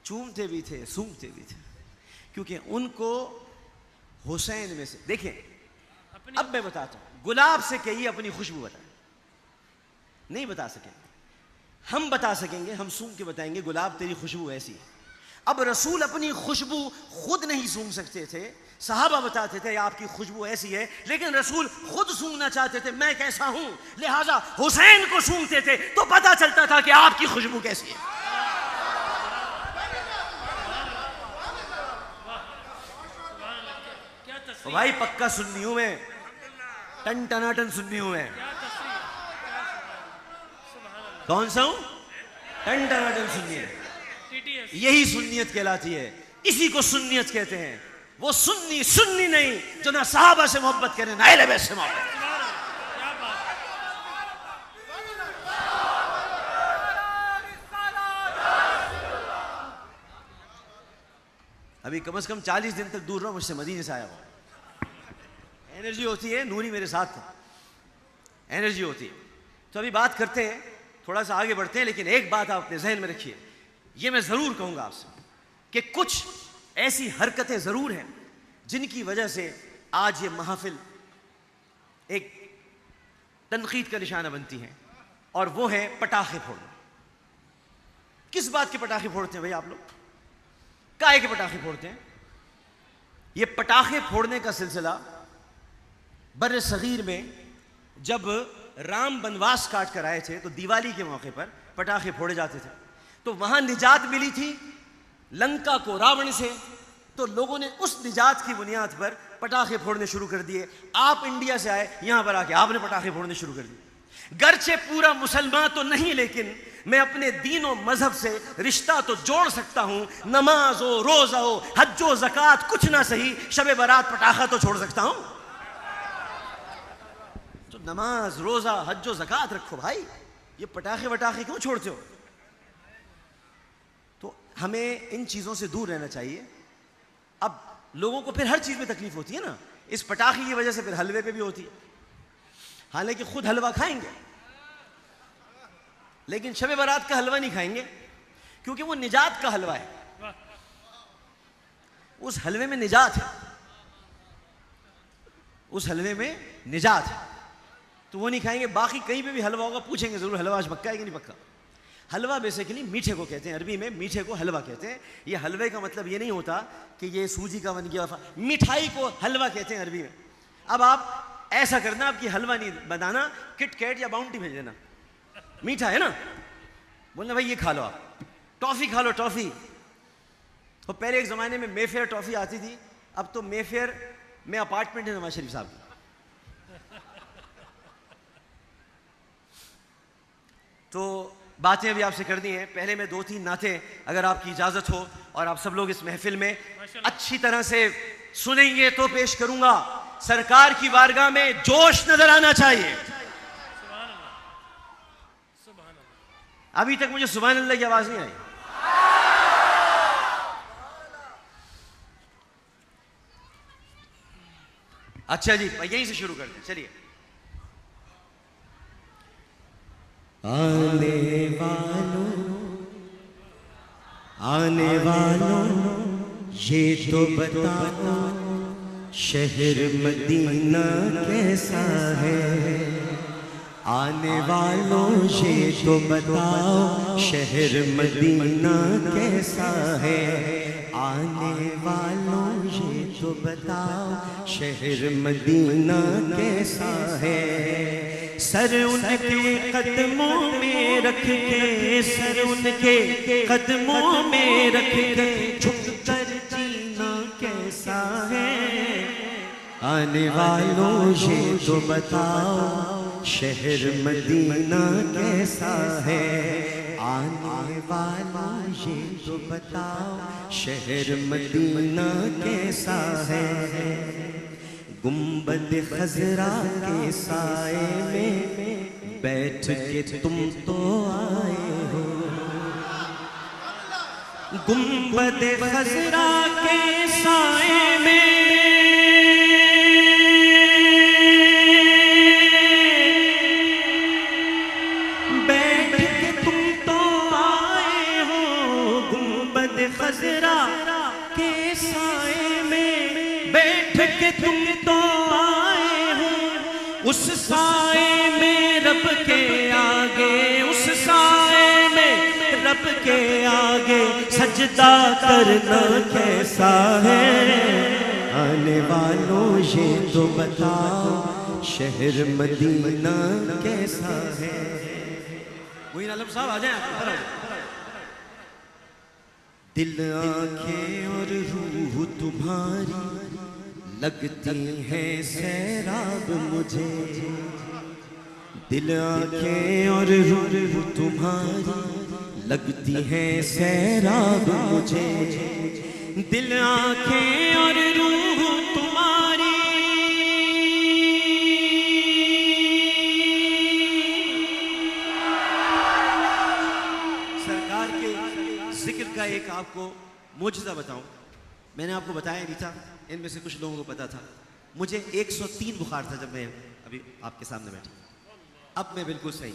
चूमते भी थे, सूंघते भी थे, क्योंकि उनको हुसैन में से देखें। अब मैं बताता हूं, गुलाब से कहिए अपनी खुशबू बताएं, नहीं बता सकेंगे। हम बता सकेंगे, हम सूंघ के बताएंगे गुलाब तेरी खुशबू ऐसी है। अब रसूल अपनी खुशबू खुद नहीं सूंघ सकते थे, सहाबा बताते थे आपकी खुशबू ऐसी है, लेकिन रसूल खुद सूंघना चाहते थे, मैं कैसा हूं, लिहाजा हुसैन को सूंघते थे तो पता चलता था कि आपकी खुशबू कैसी है। तो भाई पक्का सुन्नी हूं मैं, टन टनाटन सुन्नी हूं मैं। कौन सा हूं? टन टनाटन सुन्नी है। यही सुन्नियत कहलाती है, इसी को सुन्नियत कहते हैं। वो सुन्नी नहीं जो ना सहाबा से मोहब्बत करे ना अहले बैत से मोहब्बत। अभी कम से कम 40 दिन तक दूर रहो मुझसे, मदीने से आया हुआ। एनर्जी होती है, नूरी मेरे साथ था, एनर्जी होती है। तो अभी बात करते हैं, थोड़ा सा आगे बढ़ते हैं, लेकिन एक बात आप अपने जहन में रखिए, ये मैं ज़रूर कहूँगा आपसे कि कुछ ऐसी हरकतें ज़रूर हैं जिनकी वजह से आज ये महफिल एक तनकीद का निशाना बनती है, और वो है पटाखे फोड़ना। किस बात के पटाखे फोड़ते हैं भाई आप लोग? काहे के पटाखे फोड़ते हैं? ये पटाखे फोड़ने का सिलसिला बर्रे सगीर में जब राम वनवास काट कर आए थे तो दिवाली के मौके पर पटाखे फोड़े जाते थे। तो वहां निजात मिली थी लंका को रावण से, तो लोगों ने उस निजात की बुनियाद पर पटाखे फोड़ने शुरू कर दिए। आप इंडिया से आए, यहां पर आके आपने पटाखे फोड़ने शुरू कर दिए। गर्चे पूरा मुसलमान तो नहीं, लेकिन मैं अपने दीन और मजहब से रिश्ता तो जोड़ सकता हूं। नमाज हो, रोजा हो, हज हो, ज़कात कुछ ना सही, शबे बारात पटाखा तो छोड़ सकता हूं। तो नमाज, रोजा, हज, ज़कात रखो भाई, ये पटाखे वटाखे क्यों छोड़ते हो? तो हमें इन चीजों से दूर रहना चाहिए। अब लोगों को फिर हर चीज में तकलीफ होती है ना, इस पटाखे की वजह से फिर हलवे पे भी होती है। हालांकि खुद हलवा खाएंगे, लेकिन शबे बारात का हलवा नहीं खाएंगे, क्योंकि वो निजात का हलवा है, उस हलवे में निजात है, उस हलवे में निजात है, तो वो नहीं खाएंगे। बाकी कहीं पे भी हलवा होगा पूछेंगे जरूर, हलवा आज पक्का है कि नहीं पक्का। हलवा बेसिकली मीठे को कहते हैं, अरबी में मीठे को हलवा कहते हैं। ये हलवे का मतलब ये नहीं होता कि ये सूजी का बन गया, मिठाई को हलवा कहते हैं अरबी में। अब आप ऐसा करना, आपकी हलवा नहीं बनाना, किटकैट या बाउंटी भेज देना, मीठा है ना, बोलना भाई ये खा लो, आप टॉफी खा लो, टॉफी। तो पहले एक ज़माने में मेफेयर टॉफी आती थी, अब तो मेफेयर में अपार्टमेंट है नवाज शरीफ साहब की। तो बातें अभी आपसे करनी है, पहले मैं 2-3 नाते अगर आपकी इजाज़त हो और आप सब लोग इस महफिल में अच्छी तरह से सुनेंगे तो पेश करूंगा। सरकार की बारगाह में जोश नजर आना चाहिए। अभी तक मुझे सुभान अल्लाह की आवाज नहीं आई। अच्छा जी, यहीं से शुरू करते हैं, चलिए। आने वालों ये तो बताओ शहर मदीना कैसा है। आने वालों ये तो बताओ शहर मदीना कैसा है। आने वालों ये तो बताओ शहर मदीना कैसा है। सर उनके कदमों में रख के, सर उनके कदमों में रख के झुक कर जीना कैसा है। आने वालों ये तो बताओ शहर मदीना कैसा है। आने वालों ये तो बताओ शहर मदीना कैसा है। गुंबद खजरा के साए में बैठ के तुम तो आए हो। गुंबद खजरा के साए में बैठ के तुम तो आए हो। गुंबद खजरा के साए में बैठ के तुम तो आए हो। उस साए में रब के आगे, उस साए में रब के आगे सजदा करना कैसा है। आने वालों ये तो बताओ शहर मदीना कैसा है। वही आलम साहब आ जाए। दिल आंखें और रूह तुम्हारी लगती है सैराब मुझे। दिल आंखें और रूह तुम्हारी लगती है सैराब मुझे। दिल आंखें और रूह तुम्हारी सरकार के जिक्र का एक आपको मुजज़ा बताऊं। मैंने आपको बताया नहीं था, इनमें से कुछ लोगों को पता था। मुझे 103 बुखार था जब मैं अभी आपके सामने बैठा। अब मैं बिल्कुल सही।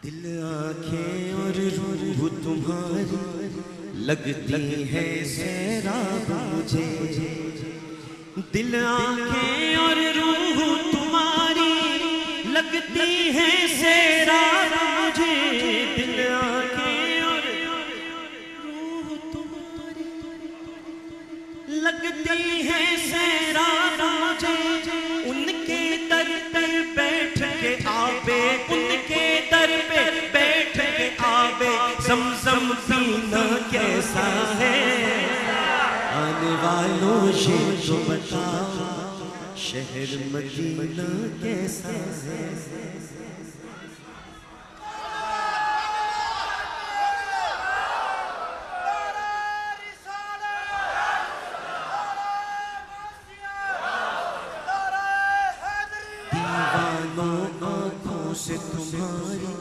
दिल आंखें और रूह तुम्हारी लगती है सैराब मुझे। दिल आंखें और रूह तुम्हारी लगती है सैराब मुझे। दिल आंखें और रूह तुम्हारी लगती है सैराब मुझे। उनके दर पे बैठ के आबे, उनके दर पे बैठ के आबे ज़मज़म पीना कैसा है। आने वालों ये तो बताओ शहर मदीना कैसा है। से तुम्हारी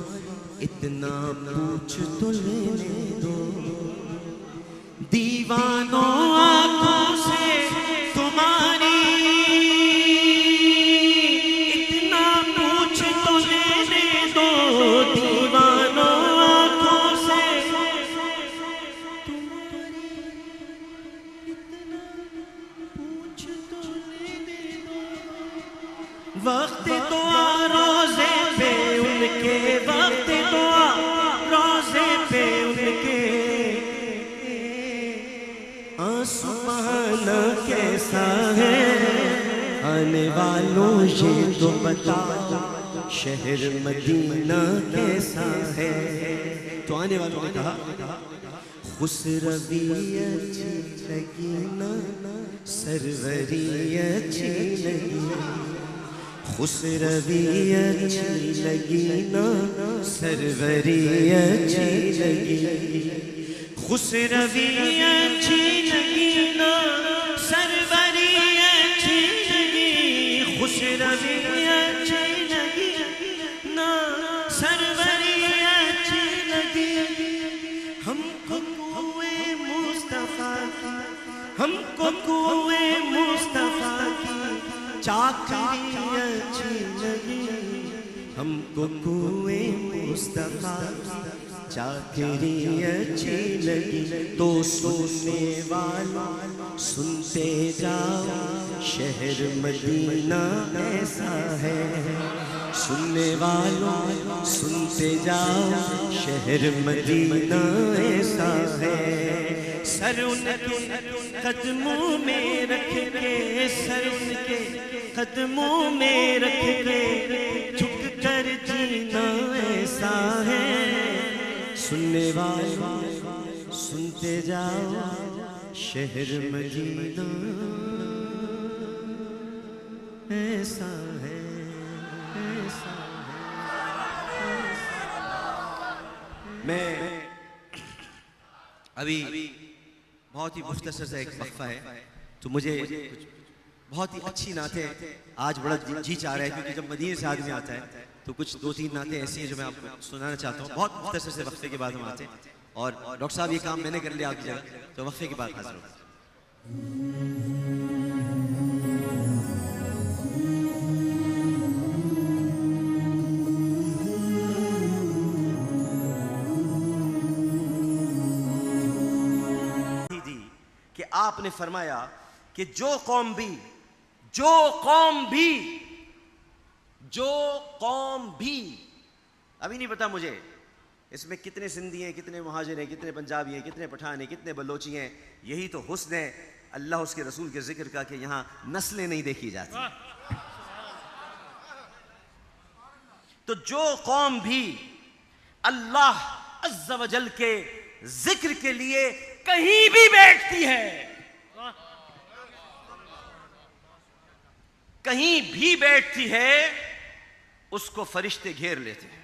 इतना पूछ तो लेने दो। दीवानों आंखों से तुम्हारी इतना पूछ तो लेने दो। दीवानों आंखों से तुम्हारी इतना पूछ तो लेने दो। वक्त तो रोज़े पे उनके, वक्त तो रोज़े पे उनके आंसू बहाना कैसा है। आने वालों ये तो बताओ शहर मदीना कैसा है। तो आने वालों ने कहा खुसरवी अच्छी लगी ना, सरवरी अच्छी लगी। खुसरवी अच्छी लगी ना, सरवरी अच्छी लगी। खुसरवी अच्छी लगी ना, सरवरी अच्छी लगी। खुसरवी अच्छी लगी ना, सरवरी अच्छी लगी। हमको कुए मुस्तफा की हमको कुएं मुस्तफा की चाकरी अच्छी लगी, हमको कुएं मुस्तफा चाकरी अच्छी लगी। तो सुनने वाला सुनते जाओ, शहर मदीना ऐसा है। सुनने वालों सुनते जाओ, शहर मदीना ऐसा है। सर उनके कदमों में रख के, सर उनके कदमों में रख के झुक कर जीना ऐसा है। सुनने वालों सुनते जाओ, शहर मदीना ऐसा है, ऐसा है। मैं अभी बहुत ही मुख्तसर सा एक वक्फा है, तो मुझे बहुत ही अच्छी नातें आज बड़ा जी चाह रहा है, क्योंकि जब मदीने से आदमी आता है तो कुछ 2-3 नातें ऐसी हैं जो मैं आपको सुनाना चाहता हूँ। बहुत मुख्तसर से वक्फे के बाद हम आते हैं, और डॉक्टर साहब ये काम मैंने कर लिया आपकी जगह, तो वक्फे के बाद हाजिर होगा। कि आपने फरमाया कि जो कौम भी, अभी नहीं पता मुझे इसमें कितने सिंधी हैं, कितने मुहाजिर हैं, कितने पंजाबी हैं, कितने पठान हैं, कितने बलोची हैं। यही तो हुस्न है अल्लाह उसके रसूल के जिक्र का कि यहाँ नस्लें नहीं देखी जाती। तो जो कौम भी अल्लाह अज़्ज़ा व जल के जिक्र के लिए कहीं भी बैठती है, कहीं भी बैठती है, उसको फरिश्ते घेर लेते हैं।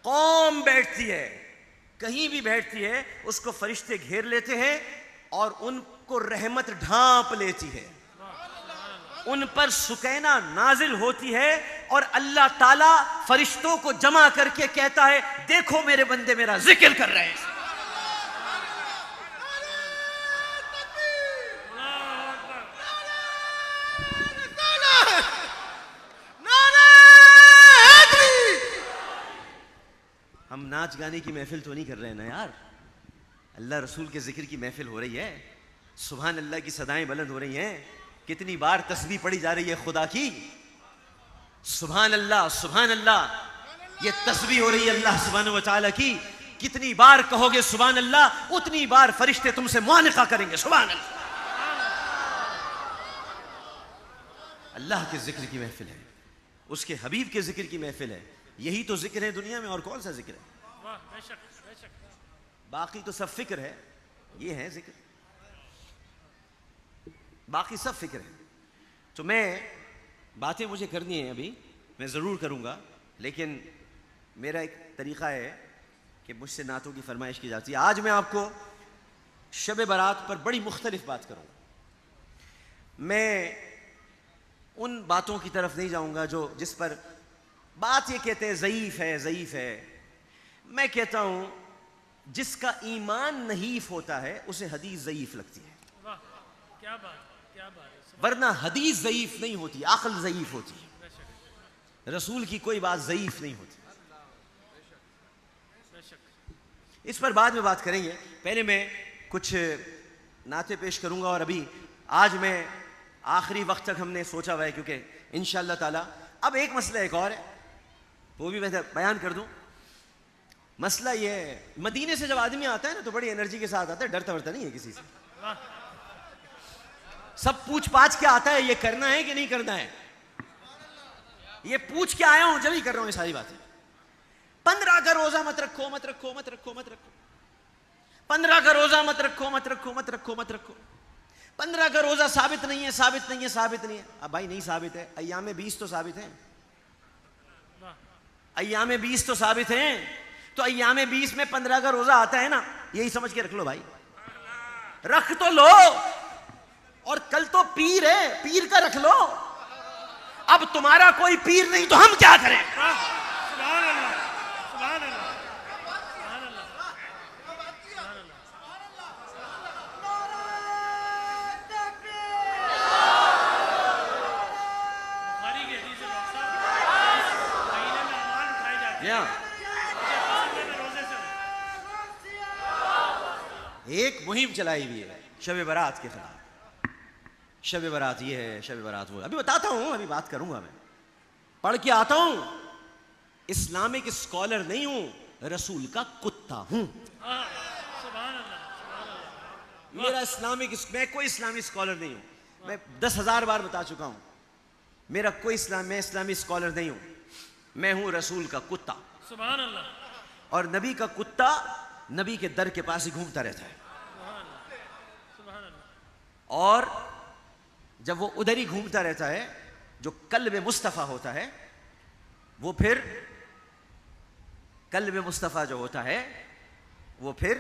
कौम बैठती है, कहीं भी बैठती है, उसको फरिश्ते घेर लेते हैं और उनको रहमत ढांप लेती है, उन पर सुकैना नाजिल होती है, और अल्लाह ताला फरिश्तों को जमा करके कहता है, देखो मेरे बंदे मेरा जिक्र कर रहे हैं। हम नाच गाने की महफिल तो नहीं कर रहे हैं ना यार, अल्लाह रसूल के जिक्र की महफिल हो रही है। सुभान अल्लाह की सदाएं बुलंद हो रही हैं। कितनी बार तस्बीह पढ़ी जा रही है खुदा की, सुभान अल्लाह सुभान अल्लाह, ये तस्बीह हो रही है अल्लाह सुब्हानहू व तआला की। कितनी बार कहोगे सुभान अल्लाह, उतनी बार फरिश्ते तुमसे मुआनिका करेंगे सुभान अल्लाह। अल्लाह के जिक्र की महफिल है, उसके हबीब के जिक्र की महफिल है। यही तो जिक्र है दुनिया में, और कौन सा जिक्र है? बाकी तो सब फिक्र है, ये है जिक्र, बाकी सब फिक्र है। तो मैं बातें मुझे करनी है अभी, मैं ज़रूर करूँगा, लेकिन मेरा एक तरीक़ा है कि मुझसे नातों की फरमाइश की जाती है। आज मैं आपको शब बारात पर बड़ी मुख्तलिफ बात करूँगा। मैं उन बातों की तरफ नहीं जाऊँगा जो जिस पर बात ये कहते हैं ज़ईफ़ है, ज़ईफ़ है। मैं कहता हूँ जिसका ईमान नहीफ होता है उसे हदीस ज़ईफ़ लगती है। वाह, क्या बात, क्या बात है। वरना हदीस ज़ईफ़ नहीं होती, अक़ल ज़ईफ़ होती है। रसूल की कोई बात ज़ईफ़ नहीं होती। इस पर बाद में बात करेंगे, पहले मैं कुछ नाते पेश करूँगा। और अभी आज मैं आखिरी वक्त तक हमने सोचा हुआ है, क्योंकि इंशाअल्लाह ताला अब एक मसला एक और है, वो भी मैं बयान कर दूं। मसला ये है, मदीने से जब आदमी आता है ना तो बड़ी एनर्जी के साथ आता है, डरता वरता नहीं है किसी से। सब पूछ पाछ के आता है, ये करना है कि नहीं करना है, ये पूछ के आया हूं, जब ही कर रहा हूं ये सारी बातें। 15 का रोजा मत रखो, मत रखो, मत रखो, मत रखो। 15 का रोजा मत रखो, मत रखो, मत रखो, मत रखो। 15 का रोजा साबित नहीं है, साबित नहीं है, साबित नहीं है। अब भाई नहीं साबित है, अय्याम 20 तो साबित है, अय्याम 20 तो साबित हैं। तो अय्याम 20 में 15 का रोजा आता है ना, यही समझ के रख लो भाई, रख तो लो। और कल तो पीर है, पीर का रख लो। अब तुम्हारा कोई पीर नहीं तो हम क्या करें? क्या मैं रोजे से हूँ। एक मुहिम चलाई हुई है शब बारात के खिलाफ। शब बारात ये है, शब बारात वो है। अभी बताता हूं, अभी बात करूंगा, मैं पढ़ के आता हूं। इस्लामिक स्कॉलर नहीं हूं, रसूल का कुत्ता हूं। सुभान अल्लाह, सुभान अल्लाह। मेरा मैं कोई इस्लामिक स्कॉलर नहीं हूं। मैं 10,000 बार बता चुका हूं, मेरा कोई मैं इस्लामी स्कॉलर नहीं हूं। मैं हूं रसूल का कुत्ता। सुभान अल्लाह, और नबी का कुत्ता नबी के दर के पास ही घूमता रहता है। सुभान अल्लाह। और जब वो उधर ही घूमता रहता है, जो कल्ब मुस्तफ़ा होता है, वो फिर कल्ब मुस्तफ़ा जो होता है, वो फिर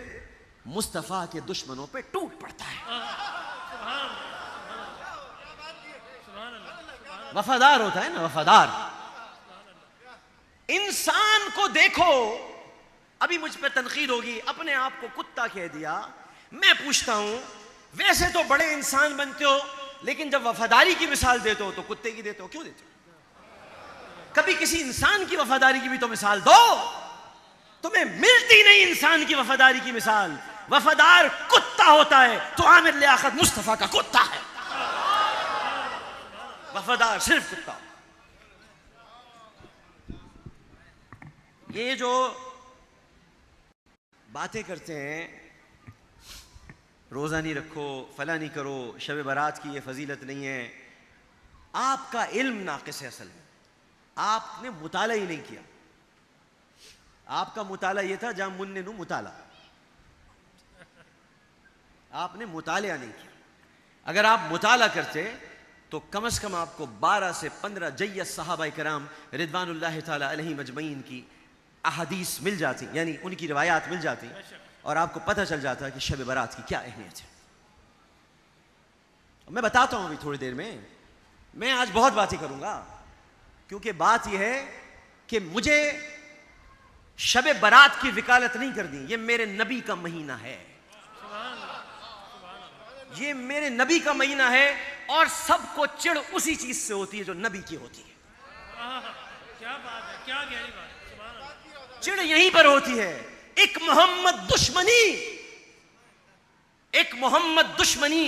मुस्तफ़ा के दुश्मनों पे टूट पड़ता है। वफादार होता है ना, वफादार। इंसान को देखो, अभी मुझ पे तनकीद होगी, अपने आप को कुत्ता कह दिया। मैं पूछता हूं, वैसे तो बड़े इंसान बनते हो, लेकिन जब वफादारी की मिसाल देते हो तो कुत्ते की देते हो। क्यों देते हो? कभी किसी इंसान की वफादारी की भी तो मिसाल दो। तुम्हें मिलती नहीं इंसान की वफादारी की मिसाल। वफादार कुत्ता होता है तो आमिर लियाकत मुस्तफा का कुत्ता है। वफादार सिर्फ कुत्ता। ये जो बातें करते हैं, रोजा नहीं रखो, फला नहीं करो, शब बारात की ये फजीलत नहीं है, आपका इल्म नाकिस है। असल में आपने मुताला ही नहीं किया। आपका मुताला ये था जहां मुन्ने नु मुताला, आपने मुताला नहीं किया। अगर आप मुताला करते तो कम से कम आपको 12 से 15 जय्यद सहाबा कराम रिदवानुल्लाह ताला अलैहिम अजमईन की अहादीस मिल जाती, यानी उनकी रिवायात मिल जाती, और आपको पता चल जाता कि शब बारात की क्या अहमियत है। मैं बताता हूं अभी थोड़ी देर में। मैं आज बहुत बातें करूंगा, क्योंकि बात यह है कि मुझे शब बारात की वकालत नहीं कर दी। ये मेरे नबी का महीना है, ये मेरे नबी का महीना है, और सबको चिढ़ उसी चीज से होती है जो नबी की होती है। क्या बात है, क्या गहरी बात है। सुभान अल्लाह। चिढ़ यहीं पर होती है। एक मोहम्मद दुश्मनी, एक मोहम्मद दुश्मनी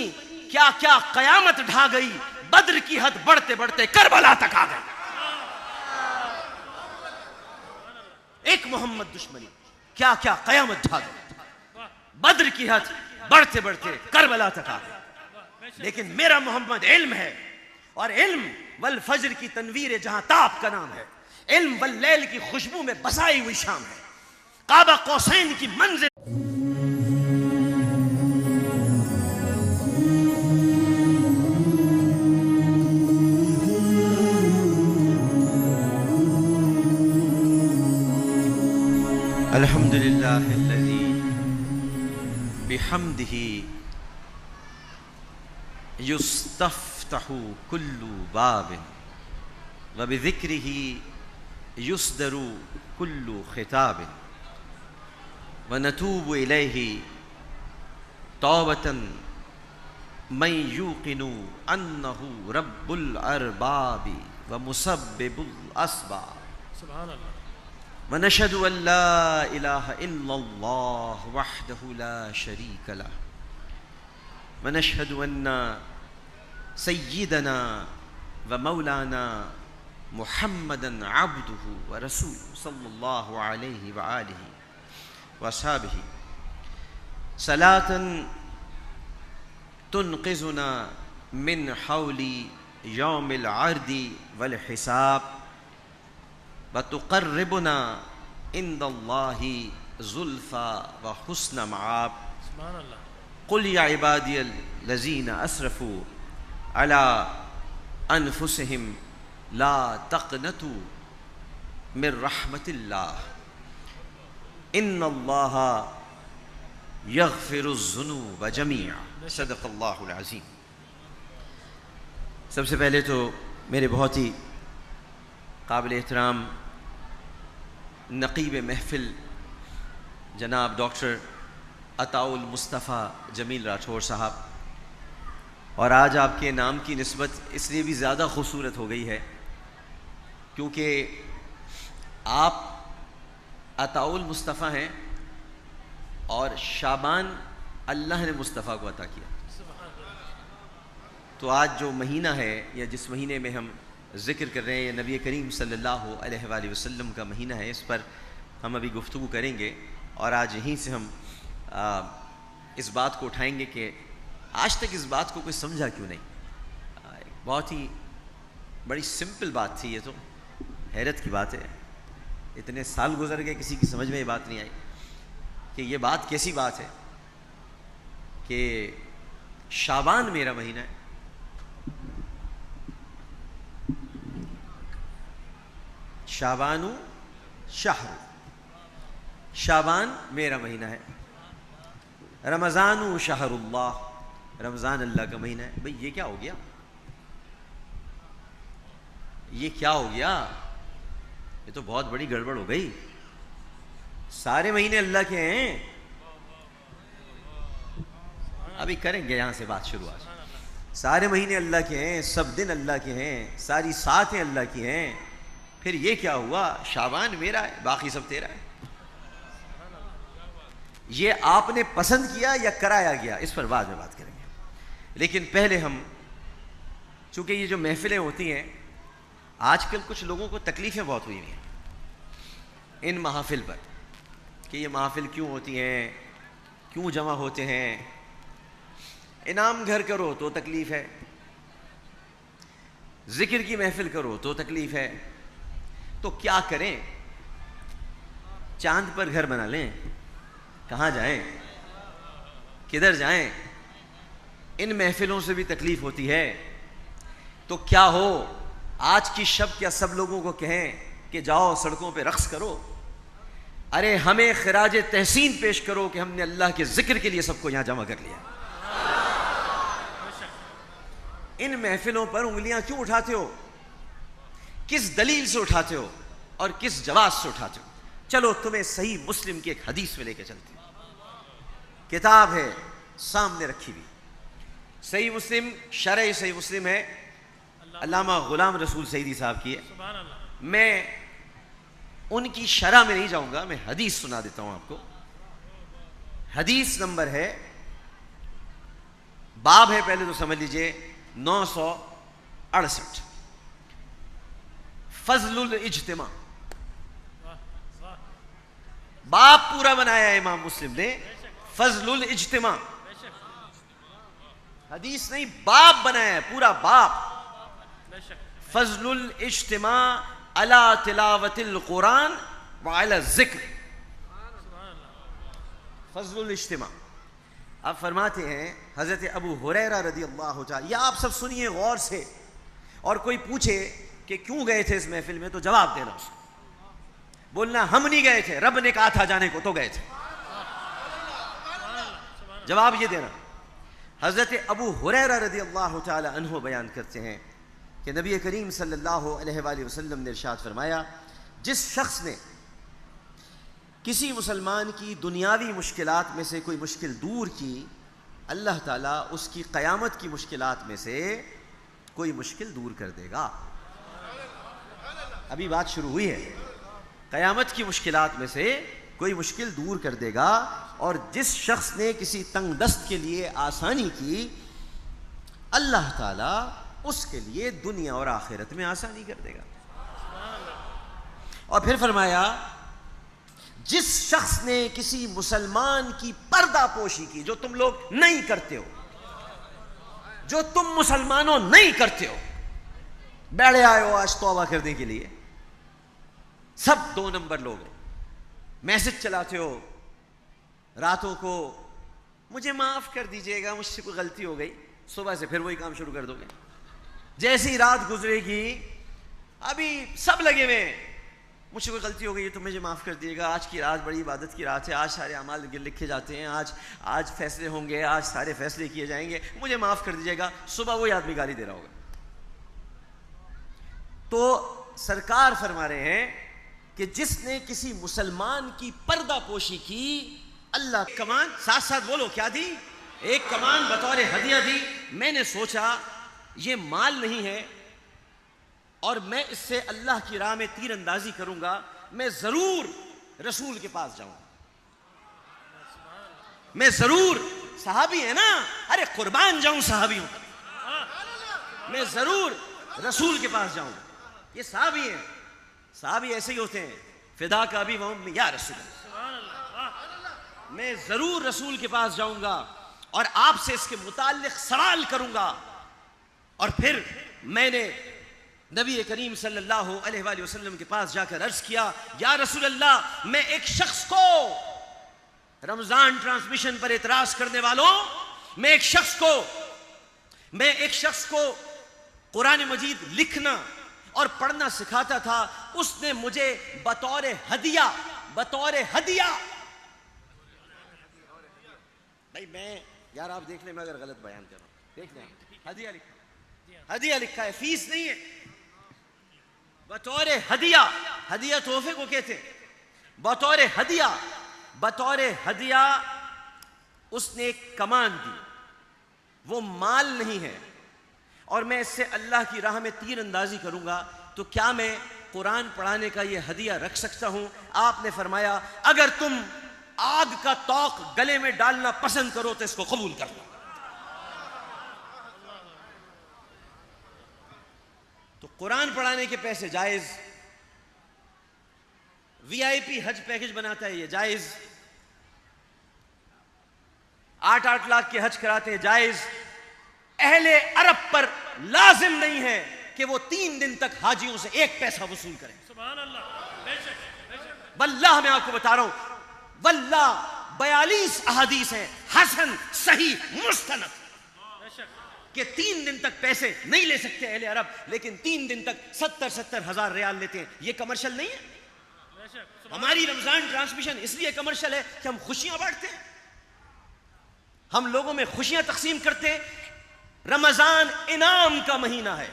क्या क्या कयामत ढा गई। बद्र की हद बढ़ते बढ़ते करबला तक आ गई। एक मोहम्मद दुश्मनी क्या क्या कयामत ढा गई। बद्र की हद बढ़ते बढ़ते करबला तक आ गई। लेकिन मेरा मोहम्मद इल्म है, और इल्म वल फज्र की तनवीर जहां ताप का नाम है। इल्म वल लैल की खुशबू में बसाई हुई शाम है। काबा कौसैन की मंजिल। अल्हम्दुलिल्लाहिल्लज़ी बिहम्दिही युस्तफ्तहु कुल्लु बाबिन व बिज़िक्रिही युस्दरु कुल्लु खिताबिन व नतूबु इलैहि तौबतन मन यूक़िनु अन्नहु रब्बुल अरबाबि व मुसब्बिबुल अस्बाब। सुभान अल्लाह। व नशहदु अल्ला इलाहा इल्लल्लाह वहदहु ला शरीक लह व नशहदु अन्ना सय्यिदना व मौलाना मुहम्मदन अब्दुहु व रसूलुहु सल्लल्लाहु अलैहि व आलिहि व अस्हाबिहि सलातन तुनक़िज़ुना मिन हौली यौमिल अर्दी वल हिसाब व तुक़र्रिबुना इंदल्लाहि ज़ुल्फ़ा व हुस्न मआब। सुभान अल्लाह। क़ुल या इबादियल लज़ीना असरफ़ू अला अनफुसिहिम ला तक़नतू मिर रहमतिल्लाह इन्नल्लाह यग़फ़िरुज़्ज़ुनूब जमीअ। सदक़ल्लाहुल अज़ीम। सबसे पहले तो मेरे बहुत ही काबिल एहतराम नक़ीब महफ़िल जनाब डॉक्टर अताउल मुस्तफ़ा जमील राठौर साहब, और आज आपके नाम की निस्बत इसलिए भी ज़्यादा खूबसूरत हो गई है क्योंकि आप अताउल मुस्तफ़ा हैं और शाबान अल्लाह ने मुस्तफ़ा को अता किया। तो आज जो महीना है या जिस महीने में हम ज़िक्र कर रहे हैं, ये नबी करीम सल्लल्लाहु अलैहि वसल्लम का महीना है। इस पर हम अभी गुफ्तगू करेंगे और आज यहीं से हम इस बात को उठाएंगे कि आज तक इस बात को कोई समझा क्यों नहीं। बहुत ही बड़ी सिंपल बात थी, ये तो हैरत की बात है। इतने साल गुजर गए, किसी की समझ में ये बात नहीं आई कि ये बात कैसी बात है कि शाबान मेरा महीना है। शाबानु शहर, शाबान मेरा महीना है। रमज़ानु शहरुल्लाह, रमज़ान अल्लाह का महीना है। भाई ये क्या हो गया, ये क्या हो गया? ये तो बहुत बड़ी गड़बड़ हो गई। सारे महीने अल्लाह के हैं। अभी करेंगे यहां से बात शुरुआत। सारे महीने अल्लाह के हैं, सब दिन अल्लाह के हैं, सारी सातें अल्लाह की हैं। फिर ये क्या हुआ, शाबान मेरा है बाकी सब तेरा है? ये आपने पसंद किया या कराया गया, इस पर बाद में बात करेंगे। लेकिन पहले हम, चूंकि ये जो महफिलें होती हैं, आजकल कुछ लोगों को तकलीफें बहुत हुई हैं इन महफिल पर कि ये महफिल क्यों होती हैं, क्यों जमा होते हैं। इनाम घर करो तो तकलीफ है, जिक्र की महफिल करो तो तकलीफ है। तो क्या करें? चांद पर घर बना लें? कहाँ जाएं, किधर जाएं? इन महफिलों से भी तकलीफ होती है। तो क्या हो, आज की शब क्या सब लोगों को कहें कि जाओ सड़कों पे रक्स करो? अरे हमें खिराज तहसीन पेश करो कि हमने अल्लाह के जिक्र के लिए सबको यहां जमा कर लिया। इन महफिलों पर उंगलियां क्यों उठाते हो? किस दलील से उठाते हो और किस जवाब से उठाते हो? चलो तुम्हें सही मुस्लिम की एक हदीस में लेके चलते हैं। किताब है सामने रखी हुई, सही मुस्लिम, शरह सही मुस्लिम है, अल्लामा गुलाम रसूल सईदी साहब की है। मैं उनकी शरह में नहीं जाऊंगा, मैं हदीस सुना देता हूं आपको। हदीस नंबर है, बाब है, पहले तो समझ लीजिए 968, फजलुल इज्तिमा। बाब पूरा बनाया है इमाम मुस्लिम ने, फजलुल इज्तिमा। हदीस नहीं, बाब बनाया है, पूरा बाब। फजलुल इज्तिमा अला तिलावतिल कुरान व अला जिक्र। फजलुल इज्तिमा। अब फरमाते हैं हजरत अबू हुरैरा रदी अल्लाह ताला, या आप सब सुनिए गौर से, और कोई पूछे कि क्यों गए थे इस महफिल में तो जवाब देना उसको। बोलना हम नहीं गए थे, रब ने कहा था जाने को तो गए थे। जवाब ये देना। हजरत अबू हुरैरा रदी अल्लाह ताला अन्हु बयान करते हैं कि नबी करीम सल्लल्लाहु अलैहि वसल्लम ने इरशाद फरमाया, जिस शख्स ने किसी मुसलमान की दुनियावी मुश्किलात में से कोई मुश्किल दूर की, अल्लाह ताला उसकी क़यामत की मुश्किलात में से कोई मुश्किल दूर कर देगा। अभी बात शुरू हुई है, क़यामत की मुश्किलात में से कोई मुश्किल दूर कर देगा। और जिस शख्स ने किसी तंगदस्त के लिए आसानी की, अल्लाह ताला उसके लिए दुनिया और आखिरत में आसानी कर देगा। और फिर फरमाया, जिस शख्स ने किसी मुसलमान की पर्दापोशी की, जो तुम लोग नहीं करते हो, जो तुम मुसलमानों नहीं करते हो, बैठे आए हो आज तौबा करने के लिए, सब 2 नंबर लोग हैं। मैसेज चलाते हो रातों को, मुझे माफ कर दीजिएगा, मुझसे कोई गलती हो गई, सुबह से फिर वही काम शुरू कर दोगे। जैसी रात गुजरेगी, अभी सब लगे हुए हैं, मुझसे कोई गलती हो गई तो मुझे माफ़ कर दिएगा, आज की रात बड़ी इबादत की रात है, आज सारे अमाल लिखे जाते हैं, आज फैसले होंगे, आज सारे फैसले किए जाएंगे, मुझे माफ़ कर दीजिएगा। सुबह वही आदमी गाली दे रहा होगा। तो सरकार फरमा रहे हैं कि जिसने किसी मुसलमान की पर्दापोशी की, अल्लाह कमान, साथ साथ बोलो क्या दी, एक कमान बतौर हदिया दी। मैंने सोचा ये माल नहीं है और मैं इससे अल्लाह की राह में तीर अंदाजी करूंगा, मैं जरूर रसूल के पास जाऊंगा। मैं जरूर, सहाबी है ना, अरे कुर्बान जाऊं सहाबियों का, मैं जरूर रसूल के पास जाऊंगा। ये सहाबी हैं, सहाबी ऐसे ही होते हैं, फिदा का भी वह या रसूल, मैं जरूर रसूल के पास जाऊंगा और आपसे इसके मुताल्लिक सवाल करूंगा। और फिर मैंने नबी करीम सल्लल्लाहु अलैहि वसल्लम के पास जाकर अर्ज किया, या रसूल अल्लाह, मैं एक शख्स को, रमजान ट्रांसमिशन पर एतराज करने वालों, मैं एक शख्स को कुरान मजीद लिखना और पढ़ना सिखाता था। उसने मुझे बतौर हदिया, भाई मैं, यार आप देख लें मैं अगर गलत बयान कर रहा हूं, देख लें, हदिया लिखा है, फीस नहीं है, बतौर हदिया, हदिया तोहफे को कहते हैं, बतौर हदिया उसने एक कमान दी, वो माल नहीं है, और मैं इससे अल्लाह की राह में तीर अंदाजी करूंगा, तो क्या मैं कुरान पढ़ाने का ये हदिया रख सकता हूं? आपने फरमाया, अगर तुम आग का तौक गले में डालना पसंद करो तो इसको कबूल कर लो। तो कुरान पढ़ाने के पैसे जायज, वीआईपी हज पैकेज बनाता है ये जायज, 8-8 लाख के हज कराते हैं जायज। अहले अरब पर लाजिम नहीं है कि वो 3 दिन तक हाजियों से 1 पैसा वसूल करें। सुभान अल्लाह, वल्लाह मैं आपको बता रहा हूं, वल्लाह 42 अहादीस हैं हसन सही मुस्तनद कि 3 दिन तक पैसे नहीं ले सकते अहले अरब, लेकिन 3 दिन तक 70-70 हजार रियाल लेते हैं। ये कमर्शियल नहीं है। हमारी रमजान ट्रांसमिशन इसलिए कमर्शियल है कि हम खुशियां बांटते हैं, हम लोगों में खुशियां तकसीम करते हैं। रमजान इनाम का महीना है,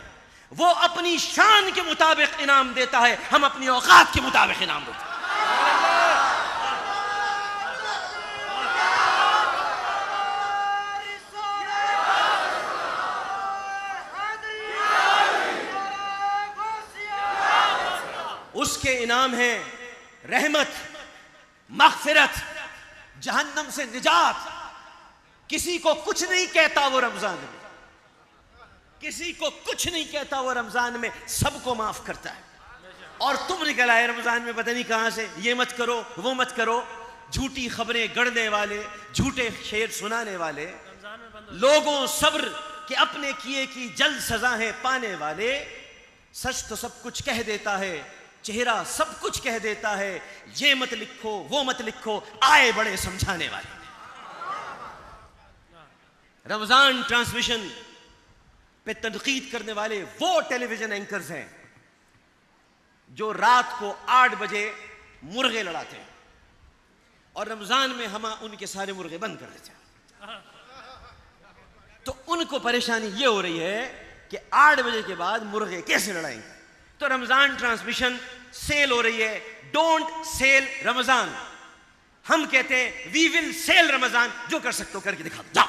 वो अपनी शान के मुताबिक इनाम देता है, हम अपनी औकात के मुताबिक इनाम देते हैं। उसके इनाम है रहमत, मग़फ़िरत, जहन्नम से निजात। किसी को कुछ नहीं कहता वो रमजान में, किसी को कुछ नहीं कहता वो रमजान में, सबको माफ करता है। और तुम निकल आए रमजान में पता नहीं कहां से, ये मत करो वो मत करो, झूठी खबरें गढ़ने वाले, झूठे शेर सुनाने वाले, लोगों सब्र के अपने किए की जल्द सजा है पाने वाले। सच तो सब कुछ कह देता है, चेहरा सब कुछ कह देता है, ये मत लिखो वो मत लिखो, आए बड़े समझाने वाले। रमजान ट्रांसमिशन पे तनकीद करने वाले वो टेलीविजन एंकर्स हैं जो रात को 8 बजे मुर्गे लड़ाते हैं और रमजान में हम उनके सारे मुर्गे बंद कर देते हैं। तो उनको परेशानी ये हो रही है कि 8 बजे के बाद मुर्गे कैसे लड़ाएंगे। तो रमजान ट्रांसमिशन सेल हो रही है, डोंट सेल रमजान। हम कहते हैं वी विल सेल रमजान, जो कर सकते हो करके दिखा दो, जाओ।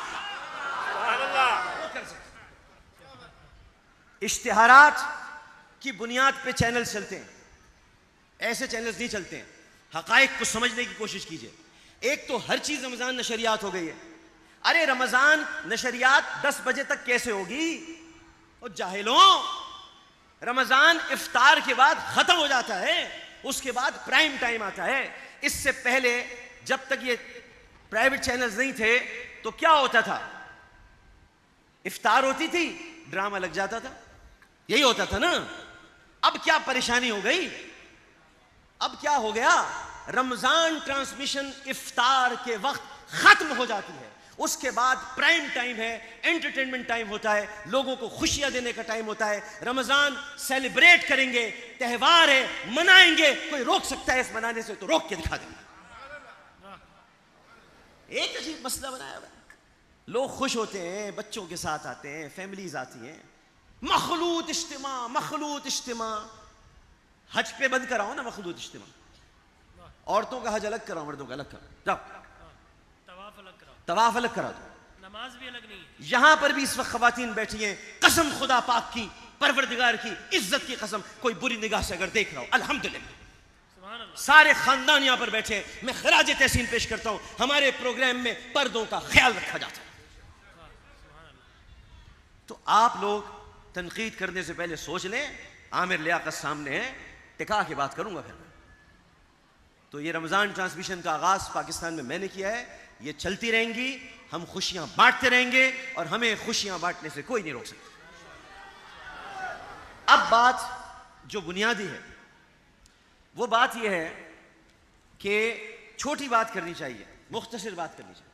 इश्तिहारात की बुनियाद पे चैनल चलते हैं, ऐसे चैनल्स नहीं चलते हैं। हकायक को समझने की कोशिश कीजिए। एक तो हर चीज रमजान नशरियात हो गई है। अरे रमजान नशरियात 10 बजे तक कैसे होगी? और जाहिलों, रमजान इफ्तार के बाद खत्म हो जाता है, उसके बाद प्राइम टाइम आता है। इससे पहले जब तक ये प्राइवेट चैनल्स नहीं थे तो क्या होता था? इफ्तार होती थी, ड्रामा लग जाता था, यही होता था ना। अब क्या परेशानी हो गई? अब क्या हो गया? रमजान ट्रांसमिशन इफ्तार के वक्त खत्म हो जाती है, उसके बाद प्राइम टाइम है, एंटरटेनमेंट टाइम होता है, लोगों को खुशियां देने का टाइम होता है। रमजान सेलिब्रेट करेंगे, त्योहार है, मनाएंगे। कोई रोक सकता है इस मनाने से? तो रोक के दिखा देंगे। एक अजीब मसला बनाया हुआ है। लोग खुश होते हैं, बच्चों के साथ आते हैं, फैमिलीज आती हैं, मखलूत इज्तिमा, मखलूत इज्तिमा। हज पे बंद कराओ ना मखलूत इज्तिमा, औरतों का हज अलग कराओ, मर्दों का अलग कराओ, जाओ तवाफ अलग करा दो, नमाज भी अलग नहीं है। यहां पर भी इस वक्त खवातीन बैठी हैं, कसम खुदा पाक की, परवरदिगार की इज्जत की कसम, कोई बुरी निगाह से अगर देख रहा हो अल्हम्दुलिल्लाह, सारे खानदान यहां पर बैठे हैं, मैं खराज तहसीन पेश करता हूं। हमारे प्रोग्राम में पर्दों का ख्याल रखा जाता है। तो आप लोग तनकीद करने से पहले सोच लें। आमिर लियाकत सामने है, टिका के बात करूंगा फिर। तो ये रमजान ट्रांसमिशन का आगाज पाकिस्तान में मैंने किया है, ये चलती रहेंगी, हम खुशियां बांटते रहेंगे और हमें खुशियां बांटने से कोई नहीं रोक सकता। अब बात जो बुनियादी है वो बात यह है कि छोटी बात करनी चाहिए, मुख्तसर बात करनी चाहिए।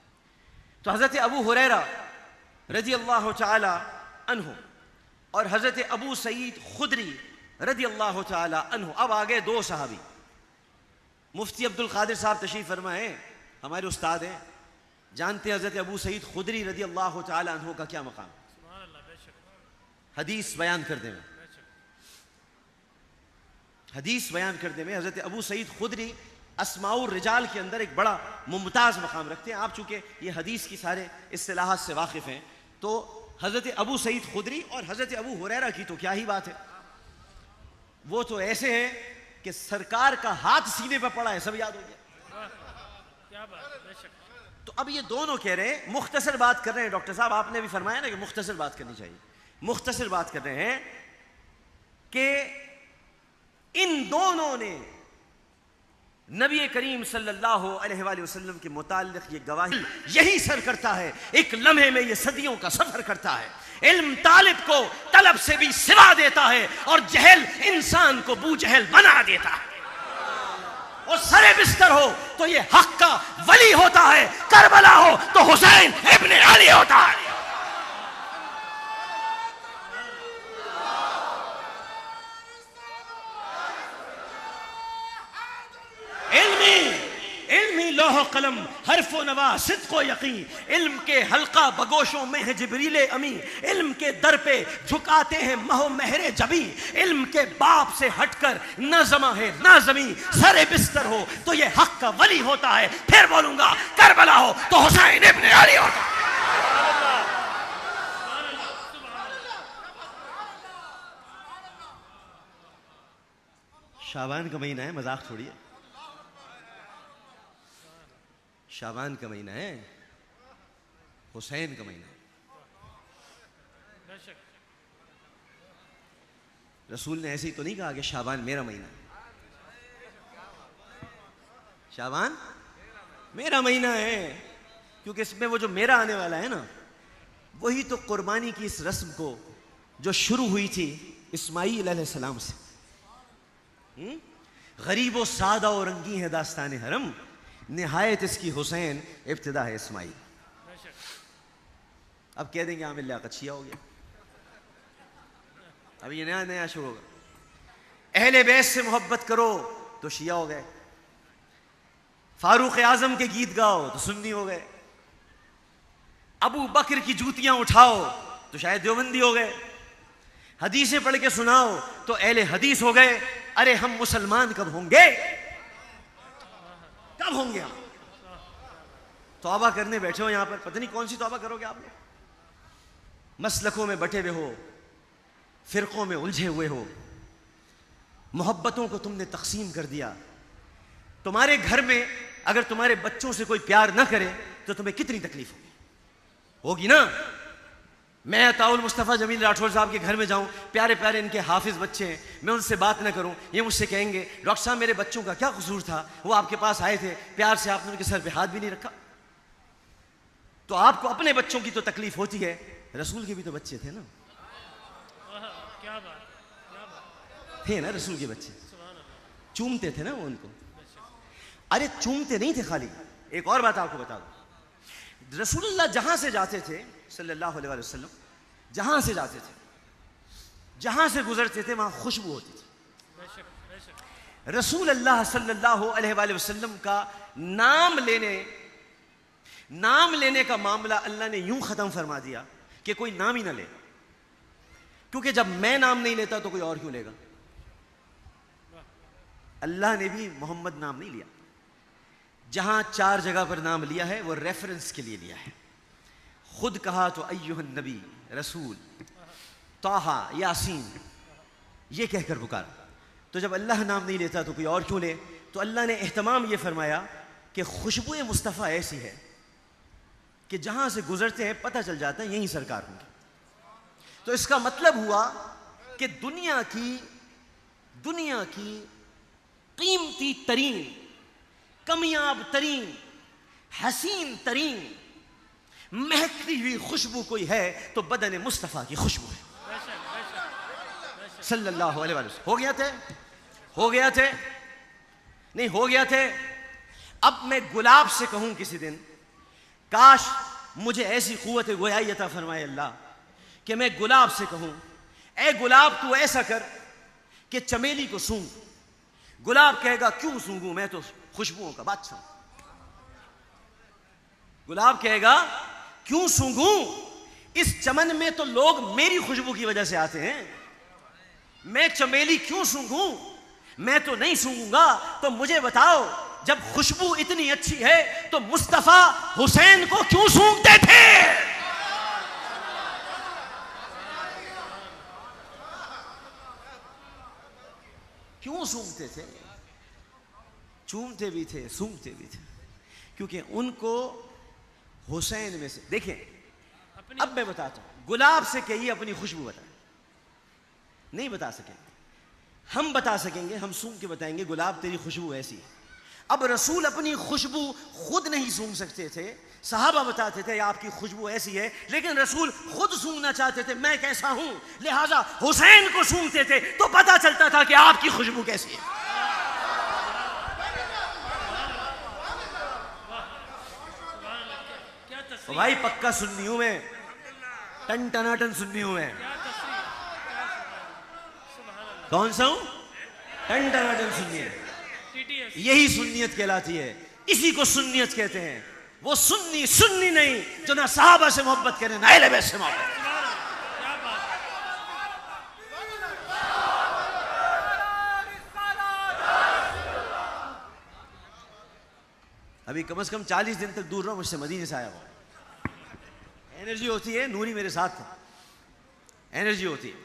तो हजरत अबू हुरैरा रज़ी अल्लाह तआला अन्हु और हजरत अबू सईद खुदरी रज़ी अल्लाह तआला अन्हु। अब आगे दो सहाबी, मुफ्ती अब्दुल कादिर साहब तशरीफ फरमाए, हमारे उस्ताद हैं, जानते हैं हजरत अबू सईद खुदरी रज़ी अल्लाह तआला अन्हु का क्या मकाम। हदीस बयान करने में, हदीस बयान करने में हजरत अबू सईद खुदरी अस्माउर रिजाल के अंदर एक बड़ा मुमताज़ मकाम रखते हैं। आप चूंकि ये हदीस की सारे इस्तिलाहात से वाकिफ़ हैं, तो हजरत अबू सईद खुदरी और हजरत अबू हुरैरा की तो क्या ही बात है, वो तो ऐसे हैं कि सरकार का हाथ सीने पर पड़ा है, सब याद हो गया। क्या बात। तो अब ये दोनों कह रहे हैं, मुख्तसर बात कर रहे हैं। डॉक्टर साहब आपने भी फरमाया ना कि मुख्तसर बात करनी चाहिए। मुख्तसर बात कर रहे हैं कि इन दोनों ने नबी करीम सल्लल्लाहु अलैहि वसल्लम के मुताल्लिक़ ये गवाही यही सर करता है, एक लम्हे में ये सदियों का सफर करता है। इल्म तालिब को तलब से भी सिवा देता है और जहल इंसान को बू जहल बना देता है। और सरे बिस्तर हो तो ये हक का वली होता है, करबला हो तो हुसैन इब्ने अली होता है। इल्मी लोह कलम हरफो नवा सिद्को यकीन, इल्म के हल्का बगोशों में है जिब्रीले अमी, इल्म के दर पे झुकाते हैं महो महरे जबी, इल्म के बाप से हटकर न जमा है न जमी, सरे बिस्तर हो तो ये हक का वली होता है। फिर बोलूंगा, करबला हो तो हुसैन इब्ने अली होता है। शाबान का महीना है, मजाक छोड़िए। शाबान का महीना है, हुसैन का महीना है। रसूल ने ऐसे ही तो नहीं कहा कि शाबान मेरा महीना है। शाबान मेरा महीना है, क्योंकि इसमें वो जो मेरा आने वाला है ना, वही तो कुर्बानी की इस रस्म को जो शुरू हुई थी इस्माईल अलैहिस्सलाम से। गरीब व सादा और रंगी है दास्तान हरम, निहायत इसकी हुसैन इब्तिदा है इस्माईल। अब कह देंगे आमिर लियाकत शिया हो गया, अब ये नया नया शुरू होगा। अहले बैत से मोहब्बत करो तो शिया हो गए, फारूक आजम के गीत गाओ तो सुन्नी हो गए, अबू बकर की जूतियां उठाओ तो शायद देवबंदी हो गए, हदीसें पढ़ के सुनाओ तो अहले हदीस हो गए। अरे हम मुसलमान कब होंगे, कब होंगे हम? तौबा करने बैठे हो यहां पर, पता नहीं कौन सी तौबा करोगे आप लोग। मसलकों में बटे हुए हो, फिरकों में उलझे हुए हो, मोहब्बतों को तुमने तकसीम कर दिया। तुम्हारे घर में अगर तुम्हारे बच्चों से कोई प्यार ना करे तो तुम्हें कितनी तकलीफ होगी ना। मैं अताउल मुस्तफ़ा जमील राठौर साहब के घर में जाऊं, प्यारे प्यारे इनके हाफिज बच्चे हैं, मैं उनसे बात ना करूं, ये मुझसे कहेंगे डॉक्टर साहब मेरे बच्चों का क्या कसूर था, वो आपके पास आए थे, प्यार से आपने उनके सर पे हाथ भी नहीं रखा। तो आपको अपने बच्चों की तो तकलीफ होती है, रसूल के भी तो बच्चे थे ना। क्या बात थे ना रसूल के बच्चे, चूमते थे ना वो उनको। अरे चूमते नहीं थे खाली, एक और बात आपको बता दूं, रसूलुल्लाह जहां से जाते थे सल्लल्लाहु अलैहि वसल्लम, जहां से जाते थे, जहां से गुजरते थे वहां खुशबू होती थी। रसूल अल्लाह सल्लल्लाहु अलैहि वसल्लम का नाम लेने का मामला अल्लाह ने यूं खत्म फरमा दिया कि कोई नाम ही ना ले, क्योंकि जब मैं नाम नहीं लेता तो कोई और क्यों लेगा। अल्लाह ने भी मोहम्मद नाम नहीं लिया, जहां 4 जगह पर नाम लिया है वो रेफरेंस के लिए लिया है। खुद कहा तो अय्युहन नबी, रसूल, ताहा, यासीन, ये कहकर पुकारा। तो जब अल्लाह नाम नहीं लेता तो कोई और क्यों ले। तो अल्लाह ने एहतमाम ये फरमाया कि खुशबू मुस्तफ़ा ऐसी है कि जहां से गुजरते हैं पता चल जाता है यही सरकार होंगे। तो इसका मतलब हुआ कि दुनिया की कीमती तरीन, कामयाब तरीन, हसीन तरीन, महकती हुई खुशबू कोई है तो बदन मुस्तफ़ा की खुशबू है सल्लल्लाहु अलैहि वसल्लम। हो गया थे नहीं हो गया थे। अब मैं गुलाब से कहूं किसी दिन, काश मुझे ऐसी कुव्वत गोयाई अता फरमाए अल्लाह कि मैं गुलाब से कहूं, ए गुलाब तू ऐसा कर कि चमेली को सूंघ। गुलाब कहेगा क्यों सूंघूं, मैं तो खुशबुओं का बादशाह। गुलाब कहेगा क्यों सूंघूं, इस चमन में तो लोग मेरी खुशबू की वजह से आते हैं, मैं चमेली क्यों सूंघूं, मैं तो नहीं सूंघूंगा। तो मुझे बताओ, जब खुशबू इतनी अच्छी है तो मुस्तफा हुसैन को क्यों सूंघते थे? क्यों सूंघते थे? चूमते भी थे, सूंघते भी थे, क्योंकि उनको हुसैन में से देखें। अब मैं बताता हूं, गुलाब से कहिए अपनी खुशबू बताएं, नहीं बता सकेंगे। हम बता सकेंगे, हम सूंघ के बताएंगे गुलाब तेरी खुशबू ऐसी है। अब रसूल अपनी खुशबू खुद नहीं सूंघ सकते थे, सहाबा बताते थे आपकी खुशबू ऐसी है, लेकिन रसूल खुद सूंघना चाहते थे मैं कैसा हूं, लिहाजा हुसैन को सूंघते थे तो पता चलता था कि आपकी खुशबू कैसी है। तो भाई पक्का सुन्नी हूं मैं, टन टनाटन सुन्नी हूं मैं। कौन सा हूं? टन टनाटन सुन्नी है। यही सुन्नियत कहलाती है, इसी को सुन्नियत कहते हैं। वो सुन्नी नहीं जो ना सहाबा से मोहब्बत करे ना अहले बैत से मोहब्बत। अभी कम से कम 40 दिन तक दूर रहो मुझसे, मदीने से आया हुआ। एनर्जी होती है, नूरी मेरे साथ था, एनर्जी होती है।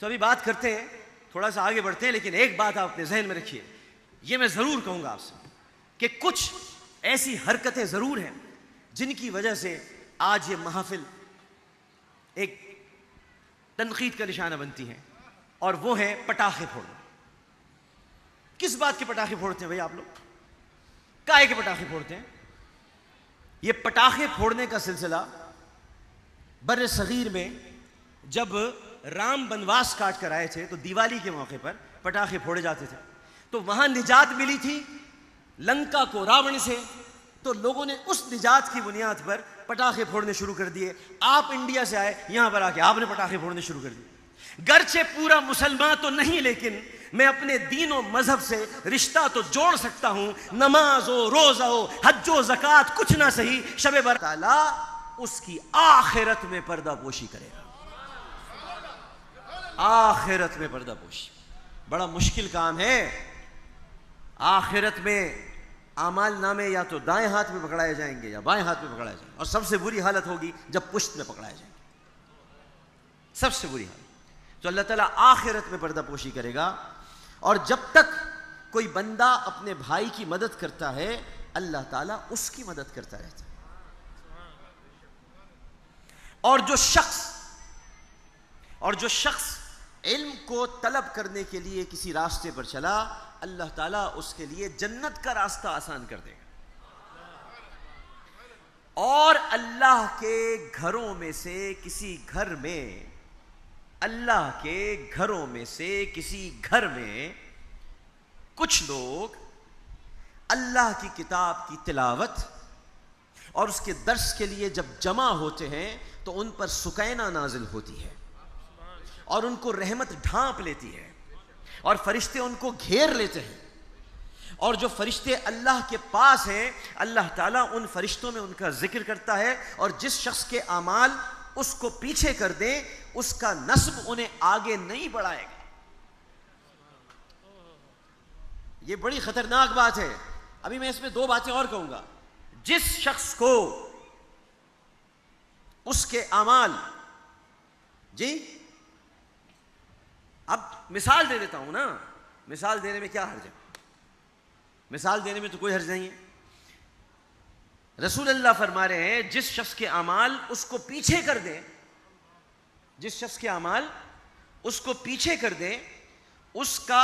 तो अभी बात करते हैं, थोड़ा सा आगे बढ़ते हैं, लेकिन एक बात आप अपने जहन में रखिए, ये मैं जरूर कहूंगा आपसे कि कुछ ऐसी हरकतें जरूर हैं जिनकी वजह से आज ये महफिल एक तनकीद का निशाना बनती है, और वो है पटाखे फोड़ना। किस बात के पटाखे फोड़ते हैं भाई आप लोग? काहे के पटाखे फोड़ते हैं? ये पटाखे फोड़ने का सिलसिला बर्रे सगीर में जब राम वनवास काट कर आए थे तो दिवाली के मौके पर पटाखे फोड़े जाते थे। तो वहां निजात मिली थी लंका को रावण से, तो लोगों ने उस निजात की बुनियाद पर पटाखे फोड़ने शुरू कर दिए। आप इंडिया से आए, यहां पर आके आपने पटाखे फोड़ने शुरू कर दिए। गर्चे पूरा मुसलमान तो नहीं, लेकिन मैं अपने दीन और मजहब से रिश्ता तो जोड़ सकता हूं। नमाज हो, रोजा हो, हज हो, ज़कात कुछ ना सही, शब बरात ताला उसकी आखिरत में पर्दापोशी करेगा। आखिरत में पर्दापोशी बड़ा मुश्किल काम है। आखिरत में आमाल नामे या तो दाएं हाथ में पकड़ाए जाएंगे या बाएं हाथ में पकड़ाए जाएंगे, और सबसे बुरी हालत होगी जब पुश्त में पकड़ाए जाएंगे, सबसे बुरी हालत। तो अल्लाह ताला आखिरत में पर्दापोशी करेगा। और जब तक कोई बंदा अपने भाई की मदद करता है, अल्लाह ताला उसकी मदद करता रहता है। और जो शख्स इल्म को तलब करने के लिए किसी रास्ते पर चला, अल्लाह ताला उसके लिए जन्नत का रास्ता आसान कर देगा। और अल्लाह के घरों में से किसी घर में, अल्लाह के घरों में से किसी घर में कुछ लोग अल्लाह की किताब की तिलावत और उसके दर्स के लिए जब जमा होते हैं तो उन पर सुकैना नाजिल होती है और उनको रहमत ढांप लेती है और फरिश्ते उनको घेर लेते हैं। और जो फरिश्ते अल्लाह के पास हैं, अल्लाह ताला उन फरिश्तों में उनका जिक्र करता है, और जिस शख्स के अमाल उसको पीछे कर दे, उसका नस्ब उन्हें आगे नहीं बढ़ाएगा। ये बड़ी खतरनाक बात है। अभी मैं इसमें दो बातें और कहूंगा। जिस शख्स को उसके अमाल, जी अब मिसाल दे देता हूं ना, मिसाल देने में क्या हर्ज है। मिसाल देने में तो कोई हर्ज नहीं है। रसूल अल्लाह फरमा रहे हैं जिस शख्स के अमाल उसको पीछे कर दे, जिस शख्स के अमाल उसको पीछे कर दे, उसका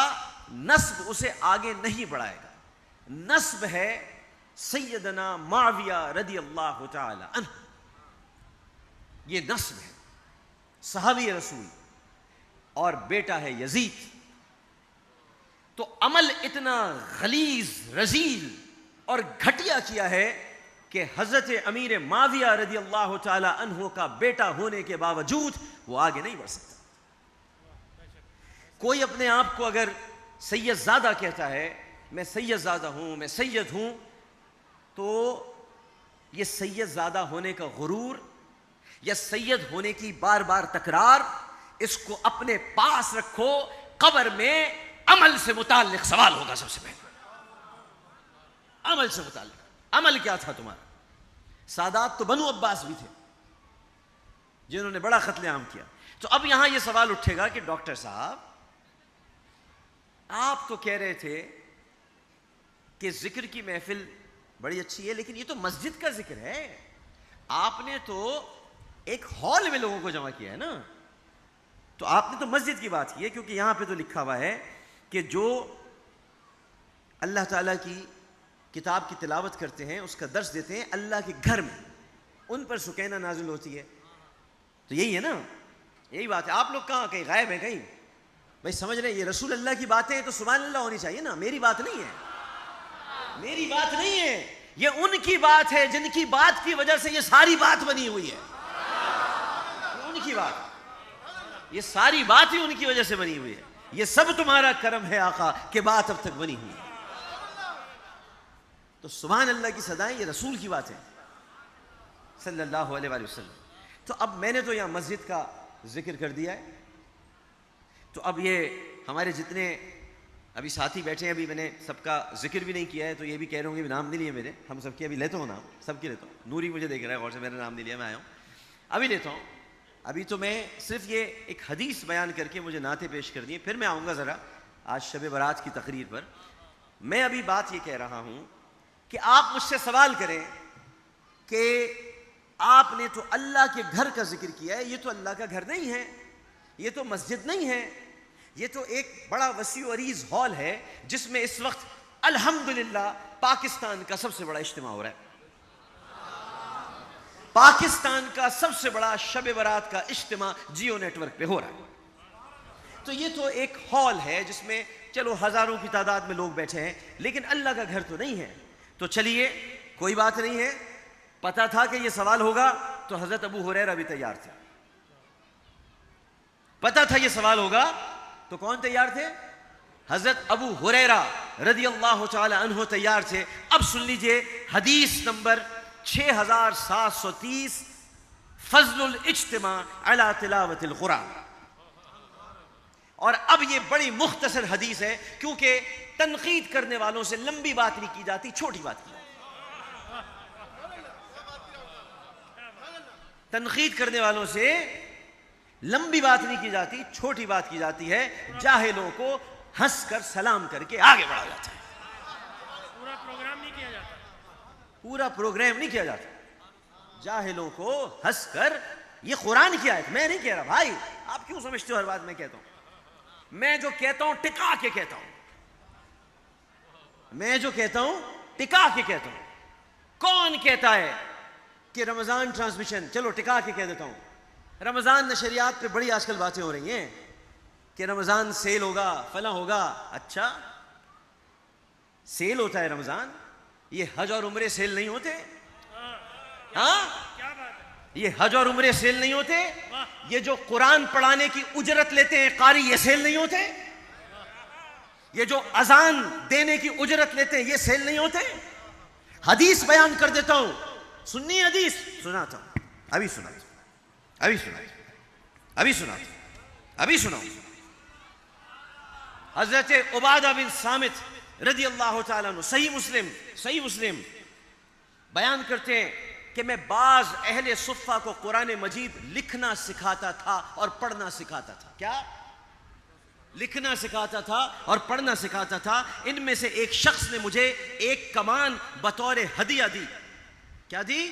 नस्ब उसे आगे नहीं बढ़ाएगा। नस्ब है सैयदना मुआविया रदी अल्लाह तआला अन्हु, ये नस्ब है, सहाबी रसूल और बेटा है यजीद। तो अमल इतना गलीज, रजील और घटिया किया है कि हजरत अमीर मुआविया रदी अल्लाह तआला अन्हु का बेटा होने के बावजूद वो आगे नहीं बढ़ सकता। कोई अपने आप को अगर सैयदजादा कहता है, मैं सैयदजादा हूं, मैं सैयद हूं, तो ये सैयदजादा होने का गुरूर या सैयद होने की बार बार तकरार, इसको अपने पास रखो। कब्र में अमल से मुताल्लिक सवाल होगा सबसे पहले, अमल से मुताल्लिक। अमल क्या था तुम्हारा? सादात तो बनु अब्बास भी थे जिन्होंने बड़ा कत्लेआम किया। तो अब यहां यह सवाल उठेगा कि डॉक्टर साहब आप तो कह रहे थे कि जिक्र की महफिल बड़ी अच्छी है, लेकिन ये तो मस्जिद का जिक्र है, आपने तो एक हॉल में लोगों को जमा किया है ना। तो आपने तो मस्जिद की बात की है, क्योंकि यहां पे तो लिखा हुआ है कि जो अल्लाह ताला की किताब की तिलावत करते हैं, उसका दर्स देते हैं अल्लाह के घर में, उन पर सुकैना नाजिल होती है। तो यही है ना, यही बात है। आप लोग कहाँ कहीं गायब हैं कहीं? भाई समझ रहे हैं, ये रसूल अल्लाह की बातें हैं तो सुभान अल्लाह होनी चाहिए ना। मेरी बात नहीं है, मेरी बात नहीं है, ये उनकी बात है जिनकी बात की वजह से ये सारी बात बनी हुई है। ये उनकी बात, ये सारी बात ही उनकी वजह से बनी हुई है। ये सब तुम्हारा करम है आका कि बात अब तक बनी हुई है। तो सुभान अल्लाह की सदाएं ये रसूल की बात है सल्लल्लाहु अलैहि वसल्लम। तो अब मैंने तो यहां मस्जिद का जिक्र कर दिया है। तो अब ये हमारे जितने अभी साथी बैठे हैं, अभी मैंने सबका जिक्र भी नहीं किया है, तो ये भी कह रहे होंगे नाम नहीं लिए मेरे। हम सबके अभी लेता हूँ नाम, सबके लेता हूँ। नूरी मुझे देख रहा है और से, मेरा नाम नहीं लिया, मैं आया हूँ, अभी लेता हूँ। अभी तो मैं सिर्फ ये एक हदीस बयान करके मुझे नाते पेश कर दिए, फिर मैं आऊँगा ज़रा आज शब बारात की तकरीर पर। मैं अभी बात ये कह रहा हूँ कि आप मुझसे सवाल करें कि आपने तो अल्लाह के घर का जिक्र किया है, ये तो अल्लाह का घर नहीं है, ये तो मस्जिद नहीं है, ये तो एक बड़ा वसी अरीज हॉल है जिसमें इस वक्त अल्हम्दुलिल्लाह पाकिस्तान का सबसे बड़ा इज्तिमा हो रहा है। पाकिस्तान का सबसे बड़ा शब बारात का इज्तिमा जियो नेटवर्क पे हो रहा है। तो ये तो एक हॉल है जिसमें चलो हजारों की तादाद में लोग बैठे हैं, लेकिन अल्लाह का घर तो नहीं है। तो चलिए कोई बात नहीं है, पता था कि ये सवाल होगा तो हजरत अबू हुरैरा भी तैयार थे। पता था ये सवाल होगा तो कौन तैयार थे? हजरत अबू हुरैरा रदी अल्लाह तआला अन्हु तैयार थे। अब सुन लीजिए हदीस नंबर 6730, फज़लुल इज्तिमा अला तिलावतिल कुरान। और अब ये बड़ी मुख्तसर हदीस है, क्योंकि तनकीद करने वालों से लंबी बात नहीं की जाती, छोटी बात की। तनकीद करने वालों से लंबी बात नहीं की जाती, छोटी बात की जाती है। जाहिलों को हंसकर सलाम करके आगे बढ़ाया जाता है। पूरा प्रोग्राम नहीं किया जाता, पूरा प्रोग्राम नहीं किया जाता। जाहिलों को हंसकर, ये कुरान की आयत, मैं नहीं कह रहा भाई, आप क्यों समझते हो हर बात मैं कहता हूं? मैं जो कहता हूं टिका के कहता हूं, मैं जो कहता हूं टिका के कहता हूं। कौन कहता है कि रमजान ट्रांसमिशन, चलो टिका के कह देता हूं, रमजान नशरियात पे बड़ी आजकल बातें हो रही हैं कि रमजान सेल होगा, फला होगा। अच्छा सेल होता है रमजान, ये हज और उम्रे सेल नहीं होते? हाँ, क्या बात है? ये हज और उम्रे सेल नहीं होते? ये जो कुरान पढ़ाने की उजरत लेते हैं कारी, ये सेल नहीं होते? ये जो अजान देने की उजरत लेते हैं, ये सेल नहीं होते? हदीस बयान कर देता हूं, सुन्नी हदीस सुनाता हूं, अभी सुनाता, अभी सुनाता, अभी सुनाता, अभी सुनाओ। हजरत उबादा बिन सामित रदी अल्लाह तआला अन्हु, सही मुस्लिम बयान करते हैं कि मैं बाज अहले सुफ़ा को कुरान मजीद लिखना सिखाता था और पढ़ना सिखाता था। क्या? लिखना सिखाता था और पढ़ना सिखाता था। इनमें से एक शख्स ने मुझे एक कमान बतौर हदिया दी। क्या दी?